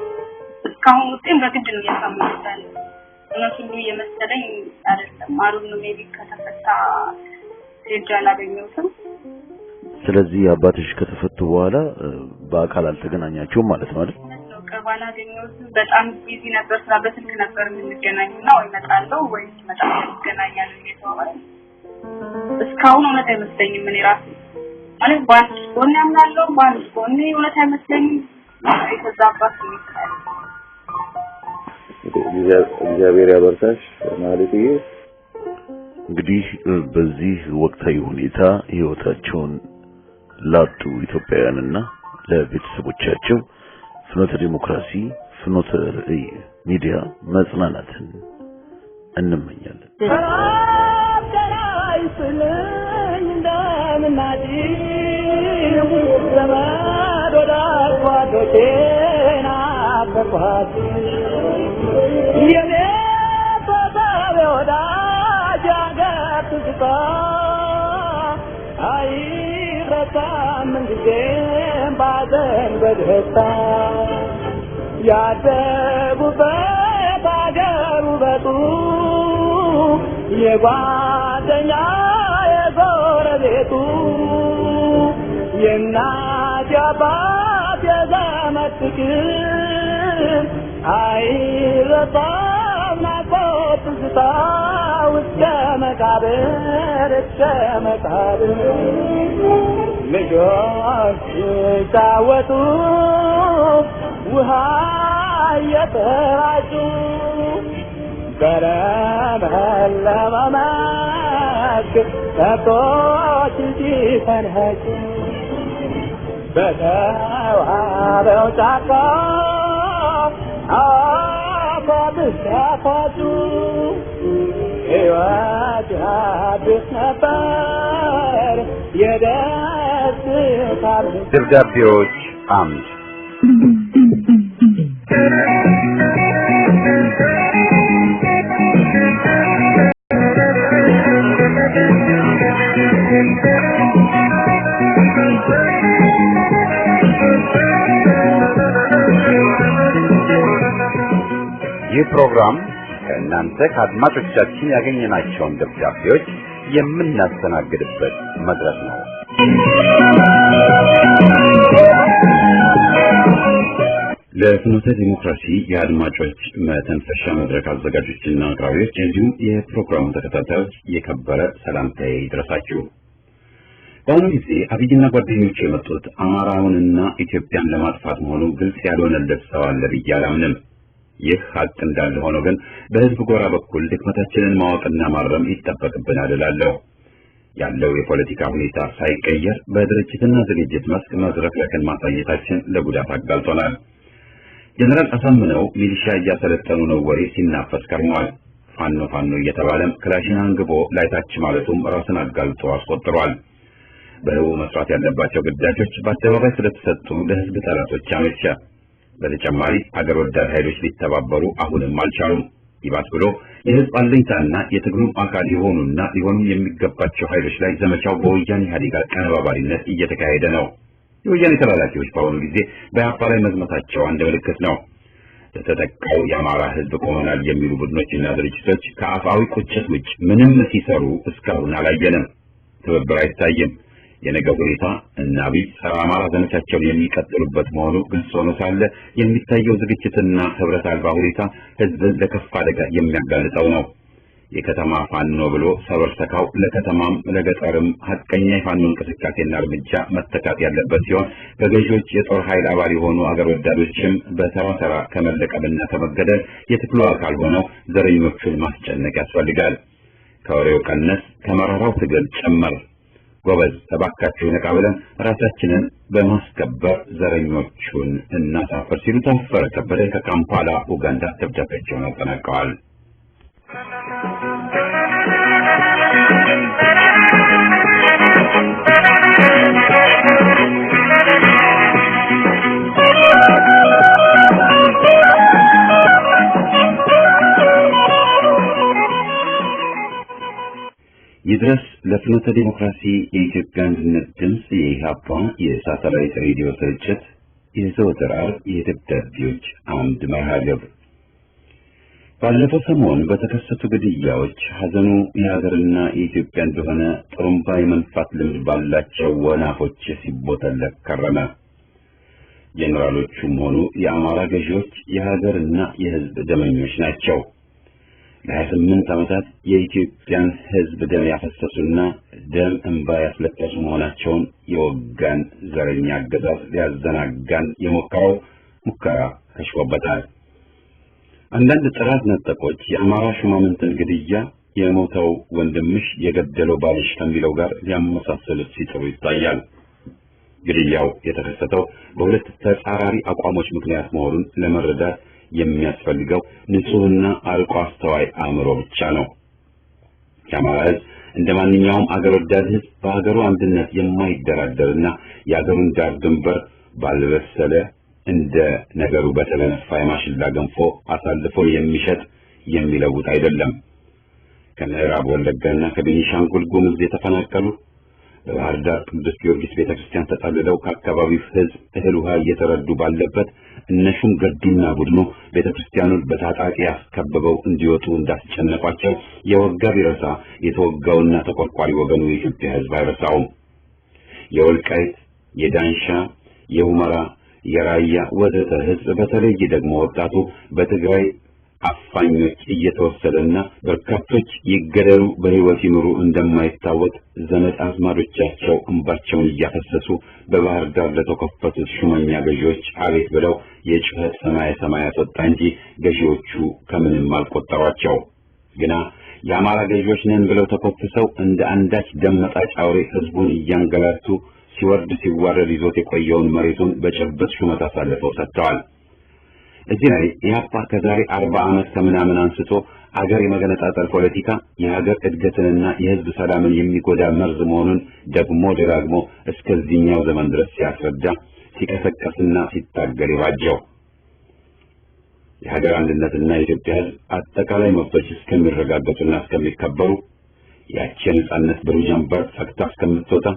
እስካሁን ውጤን በግድ ነው እየሰማሁት ያለው እውነቱ እየመሰለኝ አይደለም አሩን ሜቢ ከተፈታ ሄጃ አላገኘሁትም ስለዚህ አባትሽ ከተፈቱ በኋላ በአካል አልተገናኛችሁም ማለት ነው አይደል ቀባና ገኘሁት በጣም ቢዚ ነበር ስራ በስልክ ነበር የምንገናኘውና ወይ መጣለው ወይ መጣለው እንገናኛለን እየተባለ እስካሁን እውነት አይመስለኝም እኔ ራሴ ማለት ባንስ ጎን ያምናለው ባንስ ጎን እውነት አይመስለኝም የተዛባት ነው እግዚአብሔር ያበርታሽ ማለት ይሄ እንግዲህ በዚህ ወቅታዊ ሁኔታ ህይወታቸውን ላጡ ኢትዮጵያውያንና ለቤተሰቦቻቸው ፍኖተ ዲሞክራሲ ፍኖተ ራዕይ ሚዲያ መጽናናትን እንመኛለን ያደጉበት አገሩ በጡ የጓደኛ የጎረቤቱ የእናት አባት የዘመድ ፍቅር አይረሳም ናፍቆት ትዝታ እስከ መቃብር ልጆች ሲጫወቱ ውሃ እየተራጩ በለመለመ መስክ ከብቶች ሲፈንጩ በተዋበው ጫካ አፏብስ ያፏጩ ሕይወት አዲስ ነበር የደስታ ደብዳቤዎች አምድ ይህ ፕሮግራም ከእናንተ ከአድማጮቻችን ያገኘናቸውን ደብዳቤዎች የምናስተናግድበት መድረክ ነው። ለፍኖተ ዲሞክራሲ የአድማጮች መተንፈሻ መድረክ አዘጋጆችና አቅራቢዎች እንዲሁም የፕሮግራሙ ተከታታዮች የከበረ ሰላምታዬ ይድረሳችሁ። በአሁኑ ጊዜ አብይና ጓደኞቹ የመጡት አማራውንና ኢትዮጵያን ለማጥፋት መሆኑ ግልጽ ያልሆነለት ሰው አለ ብዬ አላምንም። ይህ ሀቅ እንዳለ ሆኖ ግን በህዝብ ጎራ በኩል ድክመታችንን ማወቅና ማረም ይጠበቅብናል እላለሁ። ያለው የፖለቲካ ሁኔታ ሳይቀየር በድርጅትና ዝግጅት መስክ መዝረክረክን ማሳየታችን ለጉዳት አጋልጦናል። ጀነራል አሳምነው ሚሊሻ እያሰለጠኑ ነው ወሬ ሲናፈስ ከርሟል። ፋኖ ፋኖ እየተባለም ክላሽን አንግቦ ላይታች ማለቱም ራስን አጋልጦ አስቆጥሯል። በህቡ መስራት ያለባቸው ግዳጆች በአደባባይ ስለተሰጡ ለህዝብ ጠላቶች አመቻ። በተጨማሪ አገር ወዳድ ኃይሎች ሊተባበሩ አሁንም አልቻሉም። ይባስ ብሎ የህዝብ አለኝታና የትግሉ አካል የሆኑና ሊሆኑ የሚገባቸው ኃይሎች ላይ ዘመቻው በወያኔ ኢህአዴግ አቀነባባሪነት እየተካሄደ ነው። የወያኔ ተላላኪዎች በአሁኑ ጊዜ በአፋር ላይ መዝመታቸው አንድ ምልክት ነው። ለተጠቃው የአማራ ህዝብ ቆመናል የሚሉ ቡድኖችና ድርጅቶች ከአፋዊ ቁጭት ውጭ ምንም ሲሰሩ እስካሁን አላየንም። ትብብር አይታይም። የነገ ሁኔታ እና ቢል ጸረ አማራ ዘመቻቸውን የሚቀጥሉበት መሆኑ ግልጽ ሆኖ ሳለ የሚታየው ዝግጅትና ህብረት አልባ ሁኔታ ህዝብን ለከፋ አደጋ የሚያጋልጠው ነው። የከተማ ፋኖ ብሎ ሰበር ሰካው ለከተማም ለገጠርም ሐቀኛ የፋኖ እንቅስቃሴና እርምጃ መተካት ያለበት ሲሆን በገዢዎች የጦር ኃይል አባል የሆኑ አገር ወዳዶችም በተራ ተራ ከመለቀምና ከመገደል የትግሉ አካል ሆነው ዘረኞቹን ማስጨነቅ ያስፈልጋል። ከወሬው ቀነስ ከመራራው ትግል ጨመር። ጎበዝ ተባካችሁ ነቃ ብለን ራሳችንን በማስከበር ዘረኞቹን እናሳፈር ሲሉ ታፈረ ከበደ ከካምፓላ ኡጋንዳ ደብዳቤያቸውን አጠናቀዋል። ይድረስ ለፍኖተ ዲሞክራሲ የኢትዮጵያ አንድነት ድምጽ የኢህአፓ የሳተላይት ሬዲዮ ስርጭት የዘወትር ዓርብ የደብዳቤዎች አምድ መርሃ ግብር ባለፈው ሰሞን በተከሰቱ ግድያዎች ሐዘኑ የሀገርና የኢትዮጵያ እንደሆነ ጥሩምባ የመንፋት ልምድ ባላቸው ወናፎች ሲቦተለክ ከረመ። ጄኔራሎቹም ሆኑ የአማራ ገዢዎች የሀገርና የህዝብ ደመኞች ናቸው። ለ28 ዓመታት የኢትዮጵያን ህዝብ ደም ያፈሰሱና ደም እንባ ያስለቀሱ መሆናቸውን የወጋን ዘረኛ አገዛዝ ሊያዘናጋን የሞከረው ሙከራ ከሽፎበታል። አንዳንድ ጥራት ነጠቆች የአማራ ሹማምንትን ግድያ የሞተው ወንድምሽ የገደለው ባልሽ ከሚለው ጋር ሊያመሳሰሉት ሲጥሩ ይታያል። ግድያው የተከሰተው በሁለት ተጻራሪ አቋሞች ምክንያት መሆኑን ለመረዳት የሚያስፈልገው ንጹህና አርቆ አስተዋይ አእምሮ ብቻ ነው። የአማራ ህዝብ እንደ ማንኛውም አገር ወዳድ ህዝብ በሀገሩ አንድነት የማይደራደርና የሀገሩን ዳር ድንበር ባልበሰለ እንደ ነገሩ በተለነፋ የማሽላ ገንፎ አሳልፎ የሚሸጥ የሚለውጥ አይደለም። ከምዕራብ ወለጋና ከቤኒሻንጉል ጉሙዝ የተፈናቀሉ በባህር ዳር ቅዱስ ጊዮርጊስ ቤተክርስቲያን ተጠልለው ከአካባቢው ህዝብ እህል ውሃ እየተረዱ ባለበት እነሹም ገዱና ቡድኑ ቤተክርስቲያኑን በታጣቂ ያስከበበው እንዲወጡ እንዳስጨነቋቸው የወጋ ቢረሳ የተወጋውና ተቆርቋሪ ወገኑ የኢትዮጵያ ህዝብ አይረሳውም። የወልቃይት፣ የዳንሻ፣ የሁመራ፣ የራያ ወዘተ ህዝብ በተለይ ደግሞ ወጣቱ በትግራይ አፋኞች እየተወሰደና በርካቶች ይገደሉ በህይወት ይኑሩ እንደማይታወቅ ዘመድ አዝማዶቻቸው እንባቸውን እያፈሰሱ በባህር ዳር ለተከፈቱት ሹመኛ ገዢዎች አቤት ብለው የጩኸት ሰማያት ወጣ እንጂ ገዢዎቹ ከምንም አልቆጠሯቸው። ግና የአማራ ገዢዎች ነን ብለው ተኮፍሰው እንደ አንዳች ደም መጣጭ አውሬ ህዝቡን እያንገላቱ ሲወርድ ሲዋረድ ይዞት የቆየውን መሬቱን በጨበጥ ሹመት አሳልፈው ሰጥተዋል። እዚህ ላይ ኢህአፓ ከዛሬ 40 ዓመት ከምናምን አንስቶ አገር የመገነጣጠል ፖለቲካ የሀገር እድገትንና የህዝብ ሰላምን የሚጎዳ መርዝ መሆኑን ደግሞ ደጋግሞ እስከዚህኛው ዘመን ድረስ ሲያስረዳ ሲቀሰቀስና ሲታገል ይባጀው የሀገር አንድነትና የኢትዮጵያ ህዝብ አጠቃላይ መብቶች እስከሚረጋገጡና እስከሚከበሩ ያቺ ነጻነት ብሩህ ጀንበር ፈክታ እስከምትወጣ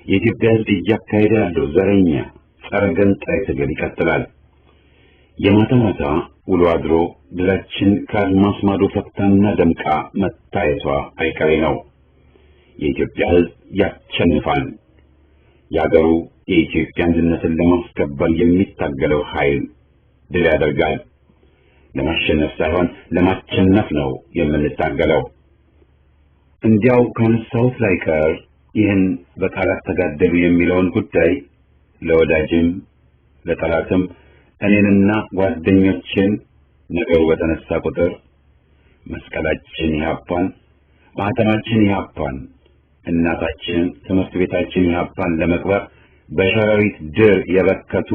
የኢትዮጵያ ህዝብ እያካሄደ ያለው ዘረኛ ጸረ ገንጣይ ትግል ይቀጥላል። የማታ ማታ ውሎ አድሮ ድላችን ከአድማስ ማዶ ፈክታና ደምቃ መታየቷ አይቀሬ ነው። የኢትዮጵያ ህዝብ ያሸንፋል። የአገሩ የኢትዮጵያ አንድነትን ለማስከበር የሚታገለው ኃይል ድል ያደርጋል። ለማሸነፍ ሳይሆን ለማሸነፍ ነው የምንታገለው። እንዲያው ካነሳሁት ላይ ቀር ይህን በቃላት ተጋደሉ የሚለውን ጉዳይ ለወዳጅም ለጠላትም እኔንና ጓደኞችን ነገሩ በተነሳ ቁጥር መስቀላችን ኢህአፓን፣ ማህተማችን ኢህአፓን፣ እናታችን ትምህርት ቤታችን ኢህአፓን ለመቅበር በሸረሪት ድር የበከቱ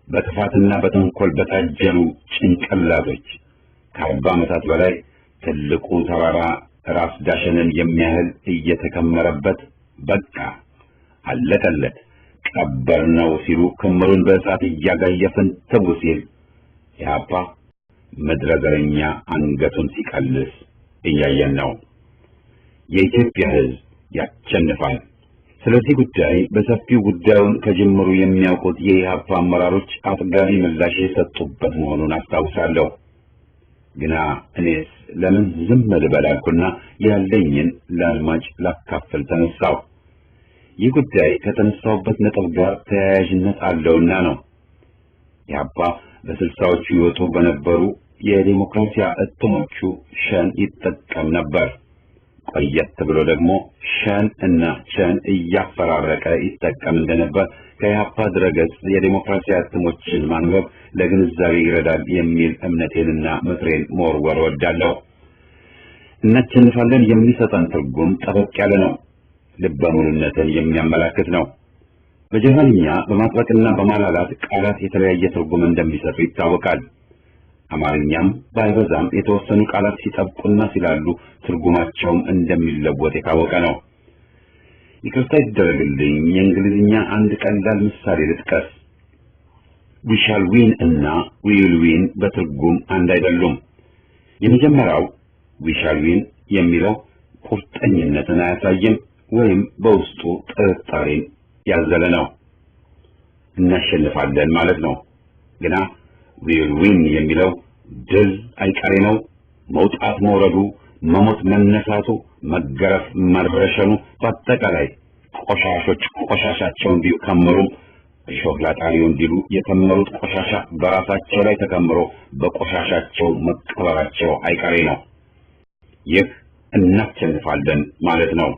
በጥፋትና በተንኮል በታጀሉ ጭንቅላቶች ከ40 ዓመታት በላይ ትልቁ ተራራ ራስ ዳሸንን የሚያህል እየተከመረበት በቃ አለቀለት ቀበር ነው ሲሉ ክምሩን በእሳት እያጋየፈን ተው ሲል ኢህአፓ መድረገረኛ አንገቱን ሲቀልስ እያየን ነው። የኢትዮጵያ ህዝብ ያሸንፋል። ስለዚህ ጉዳይ በሰፊው ጉዳዩን ከጅምሩ የሚያውቁት የኢህአፓ አመራሮች አጥጋቢ ምላሽ የሰጡበት መሆኑን አስታውሳለሁ። ግና እኔስ ለምን ዝም ልበል አልኩና ያለኝን ለአድማጭ ላካፍል ተነሳው። ይህ ጉዳይ ከተነሳውበት ነጥብ ጋር ተያያዥነት አለውና ነው። ኢህአፓ በ60ዎቹ ይወጡ በነበሩ የዲሞክራሲ እትሞቹ ሸን ይጠቀም ነበር። ቆየት ብሎ ደግሞ ሸን እና ቸን እያፈራረቀ ይጠቀም እንደነበር ከኢህአፓ ድረገጽ የዲሞክራሲ እትሞችን ማንበብ ለግንዛቤ ይረዳል የሚል እምነቴንና ምክሬን መወርወር ወዳለሁ። እናሸንፋለን የሚሰጠን ትርጉም ጠበቅ ያለ ነው። ልበ ሙሉነትን የሚያመላክት ነው። በጀርመንኛ በማጥበቅና በማላላት ቃላት የተለያየ ትርጉም እንደሚሰጡ ይታወቃል። አማርኛም ባይበዛም የተወሰኑ ቃላት ሲጠብቁና ሲላሉ ትርጉማቸውም እንደሚለወጥ የታወቀ ነው። ይቅርታ ይደረግልኝ፣ የእንግሊዝኛ አንድ ቀላል ምሳሌ ልጥቀስ። we shall win እና we will win በትርጉም አንድ አይደሉም። የመጀመሪያው we shall win የሚለው ቁርጠኝነትን አያሳይም ወይም በውስጡ ጥርጣሬን ያዘለ ነው። እናሸንፋለን ማለት ነው። ግና we will win የሚለው ድል አይቀሬ ነው። መውጣት መውረዱ፣ መሞት መነሳቱ፣ መገረፍ መረሸኑ፣ በአጠቃላይ ቆሻሾች ቆሻሻቸውን ቢከምሩም እሾህ ላጣሪው እንዲሉ የከመሩት ቆሻሻ በራሳቸው ላይ ተከምሮ በቆሻሻቸው መቀበራቸው አይቀሬ ነው። ይህ እናሸንፋለን ማለት ነው።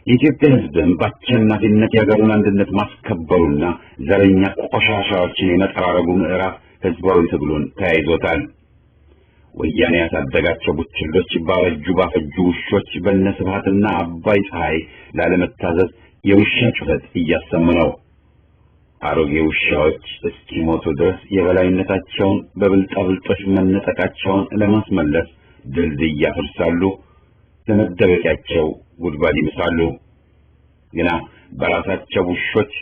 የኢትዮጵያ ሕዝብም በአሸናፊነት የሀገሩን አንድነት ማስከበሩና ዘረኛ ቆሻሻዎችን የመጠራረጉ ምዕራፍ ህዝባዊ ትግሉን ተያይዞታል። ወያኔ ያሳደጋቸው ቡችሎች ባረጁ ባፈጁ ውሾች በነስብሃትና አባይ ፀሐይ ላለመታዘዝ የውሻ ጩኸት እያሰሙ ነው። አሮጌ ውሻዎች እስኪሞቱ ድረስ የበላይነታቸውን በብልጣብልጦች መነጠቃቸውን ለማስመለስ ድልድይ ያፈርሳሉ፣ ለመደበቂያቸው ጉድጓድ ይምሳሉ። ግና በራሳቸው ውሾች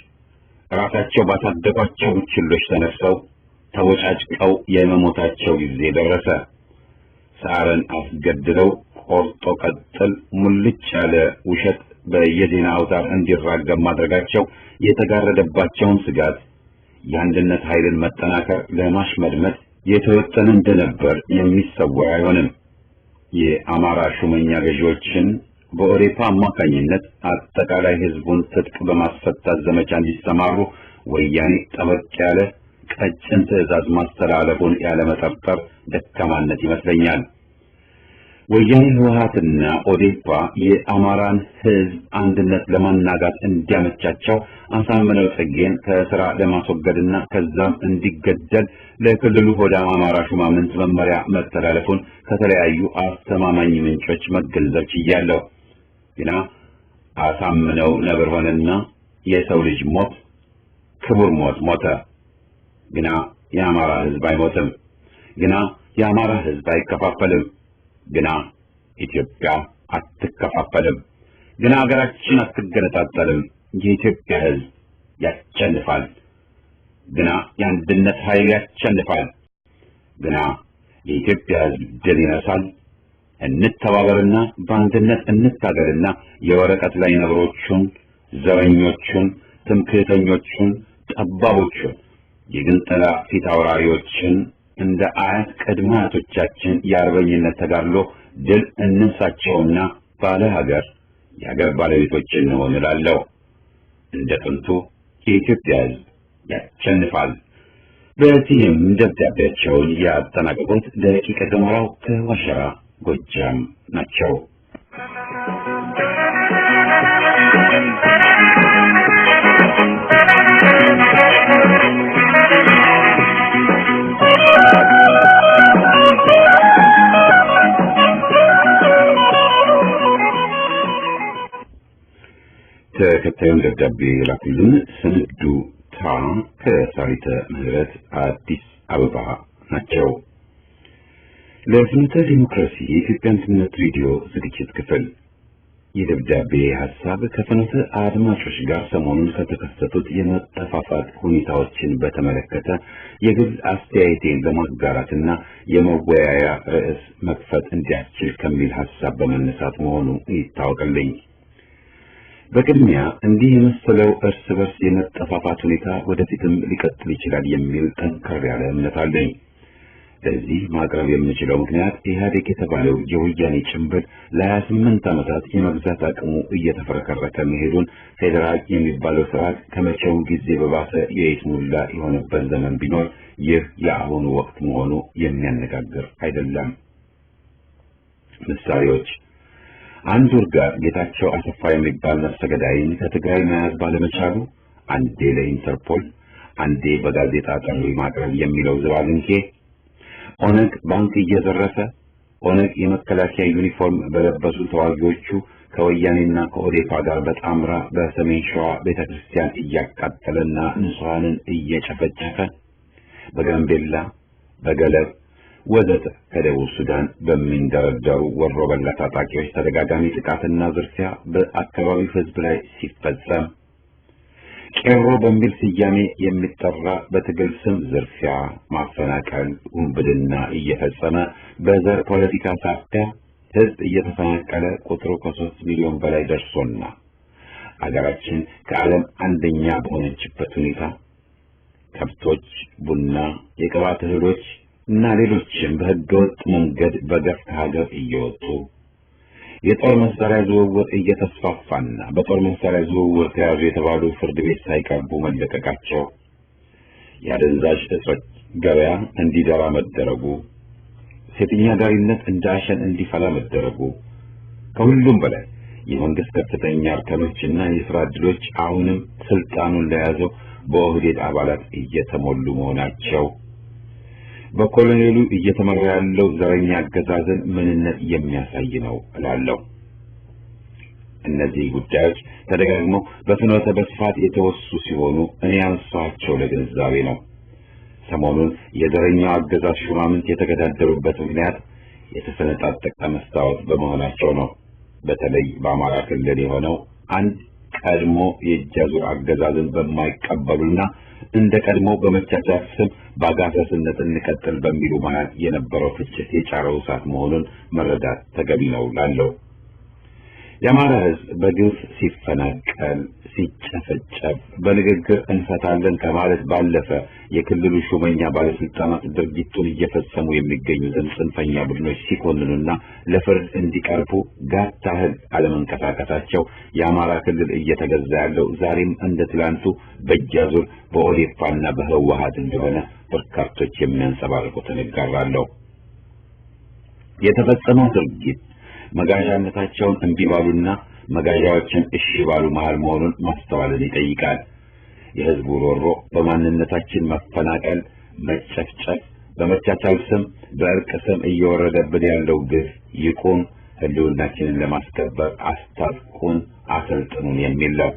ራሳቸው ባሳደጓቸው ቡችሎች ተነፍሰው ተወጫጭቀው የመሞታቸው ጊዜ ደረሰ። ሳረን አስገድለው ቆርጦ ቀጥል ሙልጭ ያለ ውሸት በየዜና አውታር እንዲራገብ ማድረጋቸው የተጋረደባቸውን ስጋት የአንድነት ኃይልን መጠናከር ለማሽመድመድ የተወጠነ እንደነበር የሚሰወር አይሆንም። የአማራ ሹመኛ ገዢዎችን በኦዴፓ አማካኝነት አጠቃላይ ህዝቡን ትጥቅ በማስፈታት ዘመቻ እንዲሰማሩ ወያኔ ጠበቅ ያለ ቀጭን ትዕዛዝ ማስተላለፉን ያለመጠርጠር ደካማነት ይመስለኛል። ወያኔ ህወሓትና ኦዴፓ የአማራን ህዝብ አንድነት ለማናጋት እንዲያመቻቸው አሳምነው ጽጌን ከስራ ለማስወገድና ከዛም እንዲገደል ለክልሉ ሆዳም አማራ ሹማምንት መመሪያ መተላለፉን ከተለያዩ አስተማማኝ ምንጮች መገንዘብ ችያለሁ። ግና አሳምነው ነብር ሆነና የሰው ልጅ ሞት ክቡር ሞት ሞተ። ግና የአማራ ህዝብ አይሞትም። ግና የአማራ ህዝብ አይከፋፈልም። ግና ኢትዮጵያ አትከፋፈልም። ግና ሀገራችን አትገነጣጠልም። የኢትዮጵያ ህዝብ ያሸንፋል። ግና የአንድነት ኃይል ያሸንፋል። ግና የኢትዮጵያ ህዝብ ድል ይነሳል። እንተባበርና በአንድነት እንታገልና የወረቀት ላይ ነብሮቹን፣ ዘረኞቹን፣ ትምክህተኞቹን፣ ጠባቦቹን፣ የግንጠላ ፊት አውራሪዎችን እንደ አያት ቅድመ አያቶቻችን የአርበኝነት ተጋድሎ ድል እንንሳቸውና ባለ ሀገር የሀገር ባለቤቶች እንሆን እላለሁ። እንደ ጥንቱ የኢትዮጵያ ህዝብ ያሸንፋል። በዚህም ደብዳቤያቸውን ያጠናቀቁት ደቂቀ ገሞራው ከዋሸራ ጎጃም ናቸው። ተከታዩን ደብዳቤ ላኩልን ስንዱ ታ ከሳሪተ ምህረት አዲስ አበባ ናቸው። ለፍኖተ ዲሞክራሲ የኢትዮጵያ አንድነት ሬዲዮ ዝግጅት ክፍል የደብዳቤ ሐሳብ ከፍኖተ አድማጮች ጋር ሰሞኑን ከተከሰቱት የመጠፋፋት ሁኔታዎችን በተመለከተ የግል አስተያየቴን ለማጋራትና የመወያያ ርዕስ መክፈት እንዲያስችል ከሚል ሐሳብ በመነሳት መሆኑ ይታወቅልኝ። በቅድሚያ እንዲህ የመሰለው እርስ በርስ የመጠፋፋት ሁኔታ ወደፊትም ሊቀጥል ይችላል የሚል ጠንከር ያለ እምነት አለኝ። ለዚህ ማቅረብ የምችለው ምክንያት ኢህአዴግ የተባለው የወያኔ ጭምብል ለ28 ዓመታት የመግዛት አቅሙ እየተፈረከረከ መሄዱን፣ ፌዴራል የሚባለው ስርዓት ከመቼውም ጊዜ በባሰ የይስሙላ የሆነበት ዘመን ቢኖር ይህ የአሁኑ ወቅት መሆኑ የሚያነጋግር አይደለም። ምሳሌዎች አንድ ወርጋር ጌታቸው አሰፋ የሚባል ነፍሰ ገዳይን ከትግራይ መያዝ ባለመቻሉ አንዴ ለኢንተርፖል አንዴ በጋዜጣ ጥሪ ማቅረብ የሚለው ዝባዝንኬ፣ ኦነግ ባንክ እየዘረፈ ኦነግ የመከላከያ ዩኒፎርም በለበሱ ተዋጊዎቹ ከወያኔና ከኦዴፓ ጋር በጣምራ በሰሜን ሸዋ ቤተክርስቲያን እያቃጠለና ንጹሃንን እየጨፈጨፈ፣ በጋምቤላ በገለብ ወዘተ ከደቡብ ሱዳን በሚንደረደሩ ወሮ በላ ታጣቂዎች ተደጋጋሚ ጥቃትና ዝርፊያ በአካባቢው ህዝብ ላይ ሲፈጸም፣ ቄሮ በሚል ስያሜ የሚጠራ በትግል ስም ዝርፊያ፣ ማፈናቀል፣ ውንብድና እየፈጸመ በዘር ፖለቲካ ሳቢያ ህዝብ እየተፈናቀለ ቁጥሩ ከ3 ሚሊዮን በላይ ደርሶና አገራችን ከዓለም አንደኛ በሆነችበት ሁኔታ ከብቶች፣ ቡና፣ የቅባት እህሎች እና ሌሎችም በህገወጥ መንገድ በገፍ ከሀገር እየወጡ የጦር መሳሪያ ዝውውር እየተስፋፋና በጦር መሳሪያ ዝውውር ተያዙ የተባሉ ፍርድ ቤት ሳይቀርቡ መለቀቃቸው፣ የአደንዛዥ እጾች ገበያ እንዲደራ መደረጉ፣ ሴተኛ አዳሪነት እንደ አሸን እንዲፈላ መደረጉ፣ ከሁሉም በላይ የመንግስት ከፍተኛ እርከኖችና የስራ ዕድሎች አሁንም ስልጣኑን ለያዘው በኦህዴድ አባላት እየተሞሉ መሆናቸው በኮሎኔሉ እየተመራ ያለው ዘረኛ አገዛዝን ምንነት የሚያሳይ ነው እላለሁ። እነዚህ ጉዳዮች ተደጋግመው በፍኖተ በስፋት የተወሱ ሲሆኑ እኔ ያነሳኋቸው ለግንዛቤ ነው። ሰሞኑን የዘረኛው አገዛዝ ሹማምንት የተገዳደሩበት ምክንያት የተሰነጣጠቀ መስታወት በመሆናቸው ነው። በተለይ በአማራ ክልል የሆነው አንድ ቀድሞ የእጃዙር አገዛዝን በማይቀበሉና እንደ ቀድሞ በመቻቻል ስም በአጋሰስነት እንቀጥል በሚሉ መሃል የነበረው ፍጭት የጫረው እሳት መሆኑን መረዳት ተገቢ ነው ላለው የአማራ ህዝብ በግፍ ሲፈናቀል፣ ሲጨፈጨፍ በንግግር እንፈታለን ከማለት ባለፈ የክልሉ ሹመኛ ባለስልጣናት ድርጊቱን እየፈጸሙ የሚገኙትን ጽንፈኛ ቡድኖች ሲኮንኑና ለፍርድ እንዲቀርቡ ጋታህል አለመንቀሳቀሳቸው የአማራ ክልል እየተገዛ ያለው ዛሬም እንደ ትላንቱ በእጃዙር በኦዴፓና በህወሓት እንደሆነ በርካቶች የሚያንጸባርቁትን እጋራለሁ። የተፈጸመው ድርጊት መጋዣነታቸውን እንቢ ባሉና መጋዣዎችን እሺ ባሉ መሃል መሆኑን ማስተዋልን ይጠይቃል። የህዝቡ ሮሮ በማንነታችን መፈናቀል፣ መጨፍጨፍ፣ በመቻቻል ስም በእርቅ ስም እየወረደብን ያለው ግፍ ይቁም፣ ህልውናችንን ለማስከበር አስታጥቁን፣ አሰልጥኑን የሚል ነው።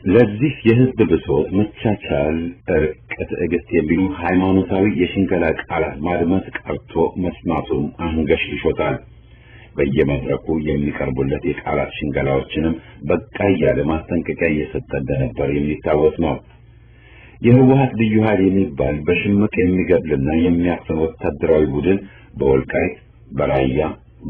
ለዚህ የህዝብ ብሶት መቻቻል፣ እርቅ፣ ትዕግስት የሚሉ ሃይማኖታዊ የሽንገላ ቃላት ማድመጥ ቀርቶ መስማቱም አንገሽግሾታል። በየመድረኩ የሚቀርቡለት የቃላት ሽንገላዎችንም በቃ እያለ ማስጠንቀቂያ እየሰጠ እንደነበር የሚታወስ ነው። የህወሓት ልዩ ኃይል የሚባል በሽምቅ የሚገድልና የሚያፍን ወታደራዊ ቡድን በወልቃይት፣ በራያ፣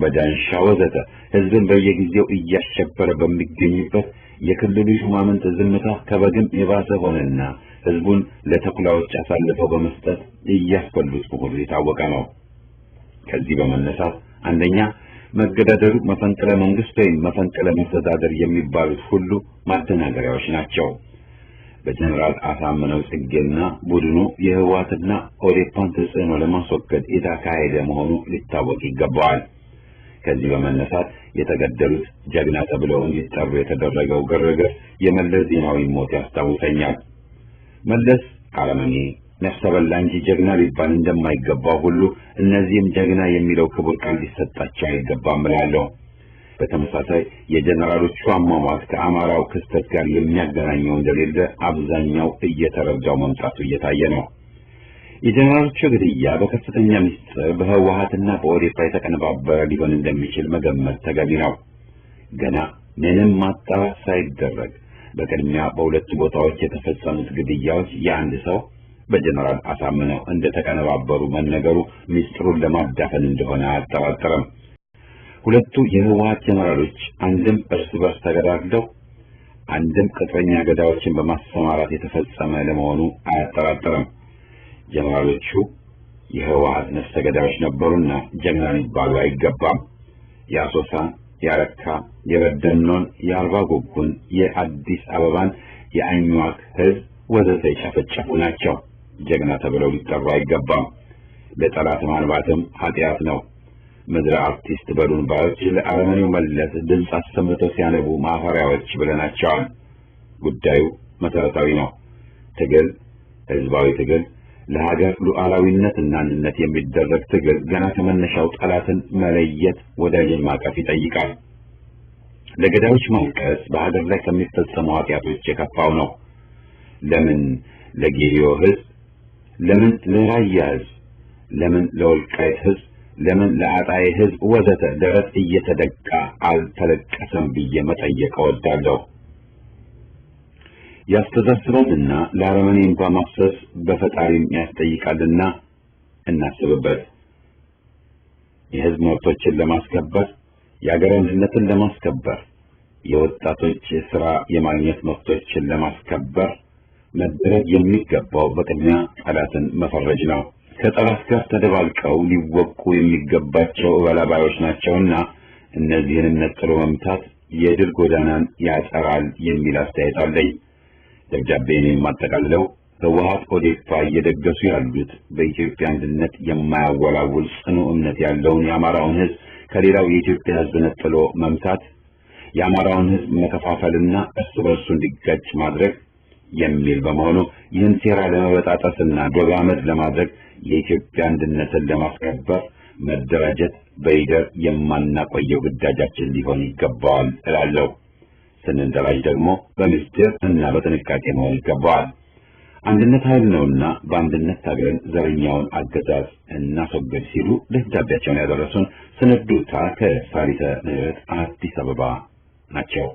በዳንሻ ወዘተ ህዝብን በየጊዜው እያሸበረ በሚገኝበት የክልሉ ሹማምንት ዝምታ ከበግም የባሰ ሆነና ህዝቡን ለተኩላዎች አሳልፈው በመስጠት እያስበሉት መሆኑ የታወቀ ነው። ከዚህ በመነሳት አንደኛ መገዳደሩ መፈንቅለ መንግስት ወይም መፈንቅለ መስተዳደር የሚባሉት ሁሉ ማደናገሪያዎች ናቸው። በጀነራል አሳምነው ጽጌና ቡድኑ የህወሓትና ኦዴፓን ተጽዕኖ ለማስወገድ የተካሄደ መሆኑ ሊታወቅ ይገባዋል። ከዚህ በመነሳት የተገደሉት ጀግና ተብለው እንዲጠሩ የተደረገው ግርግር የመለስ ዜናዊ ሞት ያስታውሰኛል። መለስ አረመኔ ነፍሰ በላ እንጂ ጀግና ሊባል እንደማይገባው ሁሉ እነዚህም ጀግና የሚለው ክቡር ቃል ሊሰጣቸው አይገባም እላለሁ። በተመሳሳይ የጀነራሎቹ አሟሟት ከአማራው ክስተት ጋር የሚያገናኘው እንደሌለ አብዛኛው እየተረዳው መምጣቱ እየታየ ነው። የጀነራሎቹ ግድያ በከፍተኛ ምስጢር በህወሓትና በኦዴፓ የተቀነባበረ ሊሆን እንደሚችል መገመት ተገቢ ነው። ገና ምንም ማጣራት ሳይደረግ በቅድሚያ በሁለቱ ቦታዎች የተፈጸሙት ግድያዎች የአንድ ሰው በጀነራል አሳምነው እንደተቀነባበሩ መነገሩ ምስጢሩን ለማዳፈን እንደሆነ አያጠራጥርም። ሁለቱ የህወሓት ጀነራሎች አንድም እርስ በርስ ተገዳድለው አንድም ቅጥረኛ ገዳዮችን በማሰማራት የተፈጸመ ለመሆኑ አያጠራጥርም። ጀነራሎቹ የህወሓት ነፍሰ ገዳዮች ነበሩና ጀግና ሊባሉ አይገባም። የአሶሳ፣ የአረካ፣ የበደኖን፣ የአርባ ጉጉን፣ የአዲስ አበባን፣ የአኝዋክ ህዝብ ወዘተ የጨፈጨፉ ናቸው። ጀግና ተብለው ሊጠሩ አይገባም። ለጠላት ማንባትም ኃጢአት ነው። ምድረ አርቲስት በሉን ባዮች ለአረመኔው መለስ ድምፅ አሰምተው ሲያነቡ ማፈሪያዎች ብለናቸዋል። ጉዳዩ መሰረታዊ ነው። ትግል፣ ህዝባዊ ትግል፣ ለሀገር ሉዓላዊነትና አንድነት የሚደረግ ትግል ገና ከመነሻው ጠላትን መለየት፣ ወዳጅን ማቀፍ ይጠይቃል። ለገዳዮች ማልቀስ በሀገር ላይ ከሚፈጸሙ ኃጢአቶች የከፋው ነው። ለምን ለጌዲዮ ህዝብ፣ ለምን ለራያ ህዝብ፣ ለምን ለወልቃይት ህዝብ፣ ለምን ለአጣዬ ህዝብ ወዘተ ደረት እየተደቃ አልተለቀሰም ብዬ መጠየቅ እወዳለሁ። ያስተዛዝባልና ለአረመኔ እንኳ ማፍሰስ በፈጣሪም ያስጠይቃልና እናስብበት። የህዝብ መብቶችን ለማስከበር፣ የአገር አንድነትን ለማስከበር፣ የወጣቶች ስራ የማግኘት መብቶችን ለማስከበር መደረግ የሚገባው በቅድሚያ ጠላትን መፈረጅ ነው። ከጠላት ጋር ተደባልቀው ሊወቁ የሚገባቸው እበላባዮች ናቸውና እነዚህን ነጥሎ መምታት የድል ጎዳናን ያጸራል የሚል አስተያየት አለኝ። ደብዳቤን የማጠቃልለው ህወሓት ኦዴፓ እየደገሱ ያሉት በኢትዮጵያ አንድነት የማያወላውል ጽኑ እምነት ያለውን የአማራውን ህዝብ ከሌላው የኢትዮጵያ ህዝብ ነጥሎ መምታት፣ የአማራውን ህዝብ መከፋፈልና እርስ በርሱ እንዲጋጭ ማድረግ የሚል በመሆኑ ይህን ሴራ ለመበጣጠስና ዶግ አመድ ለማድረግ የኢትዮጵያ አንድነትን ለማስከበር መደራጀት በይደር የማናቆየው ግዳጃችን ሊሆን ይገባዋል እላለሁ። ስንደራጅ ደግሞ በምስጢር እና በጥንቃቄ መሆን ይገባዋል። አንድነት ኃይል ነውና በአንድነት ታግለን ዘረኛውን አገዛዝ እናስወግድ ሲሉ ደብዳቤያቸውን ያደረሱን ስንዱታ ከሳሊተ ምህረት አዲስ አበባ ናቸው።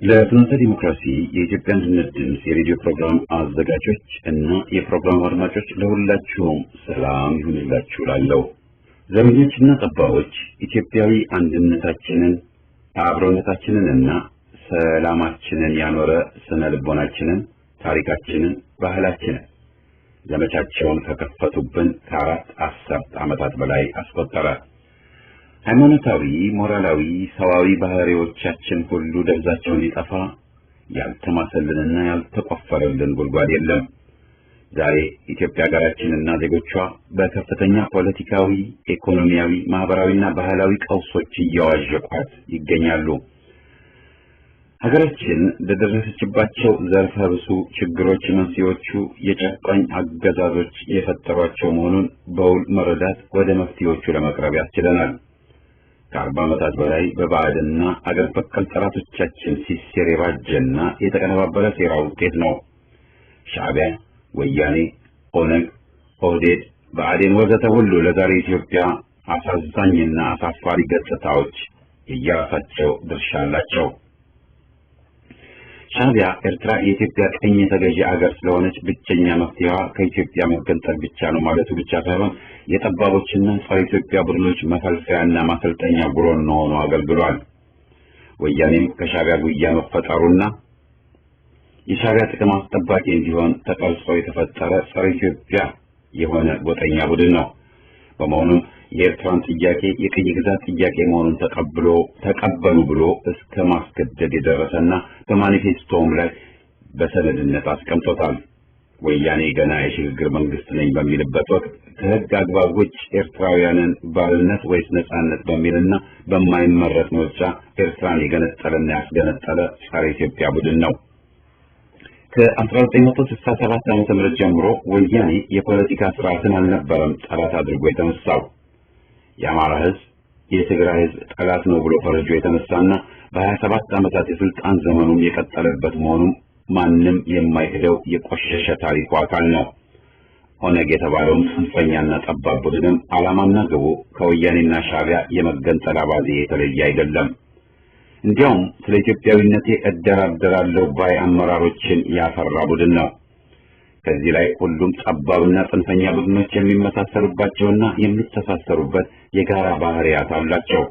ለፍኖተ ዲሞክራሲ የኢትዮጵያ አንድነት ድምፅ የሬዲዮ ፕሮግራም አዘጋጆች እና የፕሮግራም አድማጮች ለሁላችሁም ሰላም ይሁንላችሁ እላለሁ። ዘረኞችና ጠባቦች ኢትዮጵያዊ አንድነታችንን፣ አብሮነታችንን እና ሰላማችንን ያኖረ ስነ ልቦናችንን፣ ታሪካችንን፣ ባህላችንን ዘመቻቸውን ከከፈቱብን ከ4 አስርት ዓመታት በላይ አስቆጠረ። ሃይማኖታዊ፣ ሞራላዊ፣ ሰዋዊ ባህሪዎቻችን ሁሉ ደብዛቸውን ሊጠፋ ያልተማሰልንና ያልተቆፈረልን ጉድጓድ የለም። ዛሬ ኢትዮጵያ ሀገራችንና ዜጎቿ በከፍተኛ ፖለቲካዊ፣ ኢኮኖሚያዊ፣ ማህበራዊና ባህላዊ ቀውሶች እያዋዠቋት ይገኛሉ። ሀገራችን ለደረሰችባቸው ዘርፈ ብዙ ችግሮች መንስኤዎቹ የጨቋኝ አገዛዞች የፈጠሯቸው መሆኑን በውል መረዳት ወደ መፍትሄዎቹ ለመቅረብ ያስችለናል። ከ40 ዓመታት በላይ በባዕድና አገር በቀል ጠላቶቻችን ሲሴር የባጀና የተቀነባበረ ሴራ ውጤት ነው። ሻዕቢያ፣ ወያኔ፣ ኦነግ፣ ኦህዴድ፣ ብአዴን ወዘተ ሁሉ ለዛሬ ኢትዮጵያ አሳዛኝና አሳፋሪ ገጽታዎች የየራሳቸው ድርሻ አላቸው። ሻዕቢያ ኤርትራ የኢትዮጵያ ቀኝ ተገዢ አገር ስለሆነች ብቸኛ መፍትሄዋ ከኢትዮጵያ መገንጠል ብቻ ነው ማለቱ ብቻ ሳይሆን የጠባቦችና ጸረ ኢትዮጵያ ቡድኖች መፈልፈያና ማሰልጠኛ ጉሮኖ ሆኖ አገልግሏል። ወያኔም ከሻዕቢያ ጉያ መፈጠሩና የሻዕቢያ ጥቅም አስጠባቂ እንዲሆን ተቀርጾ የተፈጠረ ጸረ ኢትዮጵያ የሆነ ጎጠኛ ቡድን ነው። በመሆኑም የኤርትራን ጥያቄ የቅኝ ግዛት ጥያቄ መሆኑን ተቀበሉ ብሎ እስከ ማስገደድ የደረሰና በማኒፌስቶውም ላይ በሰነድነት አስቀምጦታል። ወያኔ ገና የሽግግር መንግስት ነኝ በሚልበት ወቅት ከህግ አግባብ ውጭ ኤርትራውያንን ባርነት ወይስ ነጻነት በሚልና በማይመረጥ ምርጫ ኤርትራን የገነጠለና ያስገነጠለ ጸረ ኢትዮጵያ ቡድን ነው። ከ1967 ዓ.ም ጀምሮ ወያኔ የፖለቲካ ስርዓትን አልነበረም ጠላት አድርጎ የተነሳው። የአማራ ህዝብ የትግራይ ህዝብ ጠላት ነው ብሎ ፈርጆ የተነሳና በ27 ዓመታት የስልጣን ዘመኑም የቀጠለበት መሆኑም ማንም የማይክደው የቆሸሸ ታሪኩ አካል ነው። ኦነግ የተባለውም ጽንፈኛና ጠባብ ቡድንም ዓላማና ግቡ ከወያኔና ሻዕቢያ የመገንጠል አባዜ የተለየ አይደለም። እንዲያውም ስለ ኢትዮጵያዊነቴ እደራደራለሁ ባይ አመራሮችን ያፈራ ቡድን ነው። ከዚህ ላይ ሁሉም ጠባብና ጽንፈኛ ቡድኖች የሚመሳሰሉባቸውና የሚተሳሰሩበት የጋራ ባህሪያት አላቸው።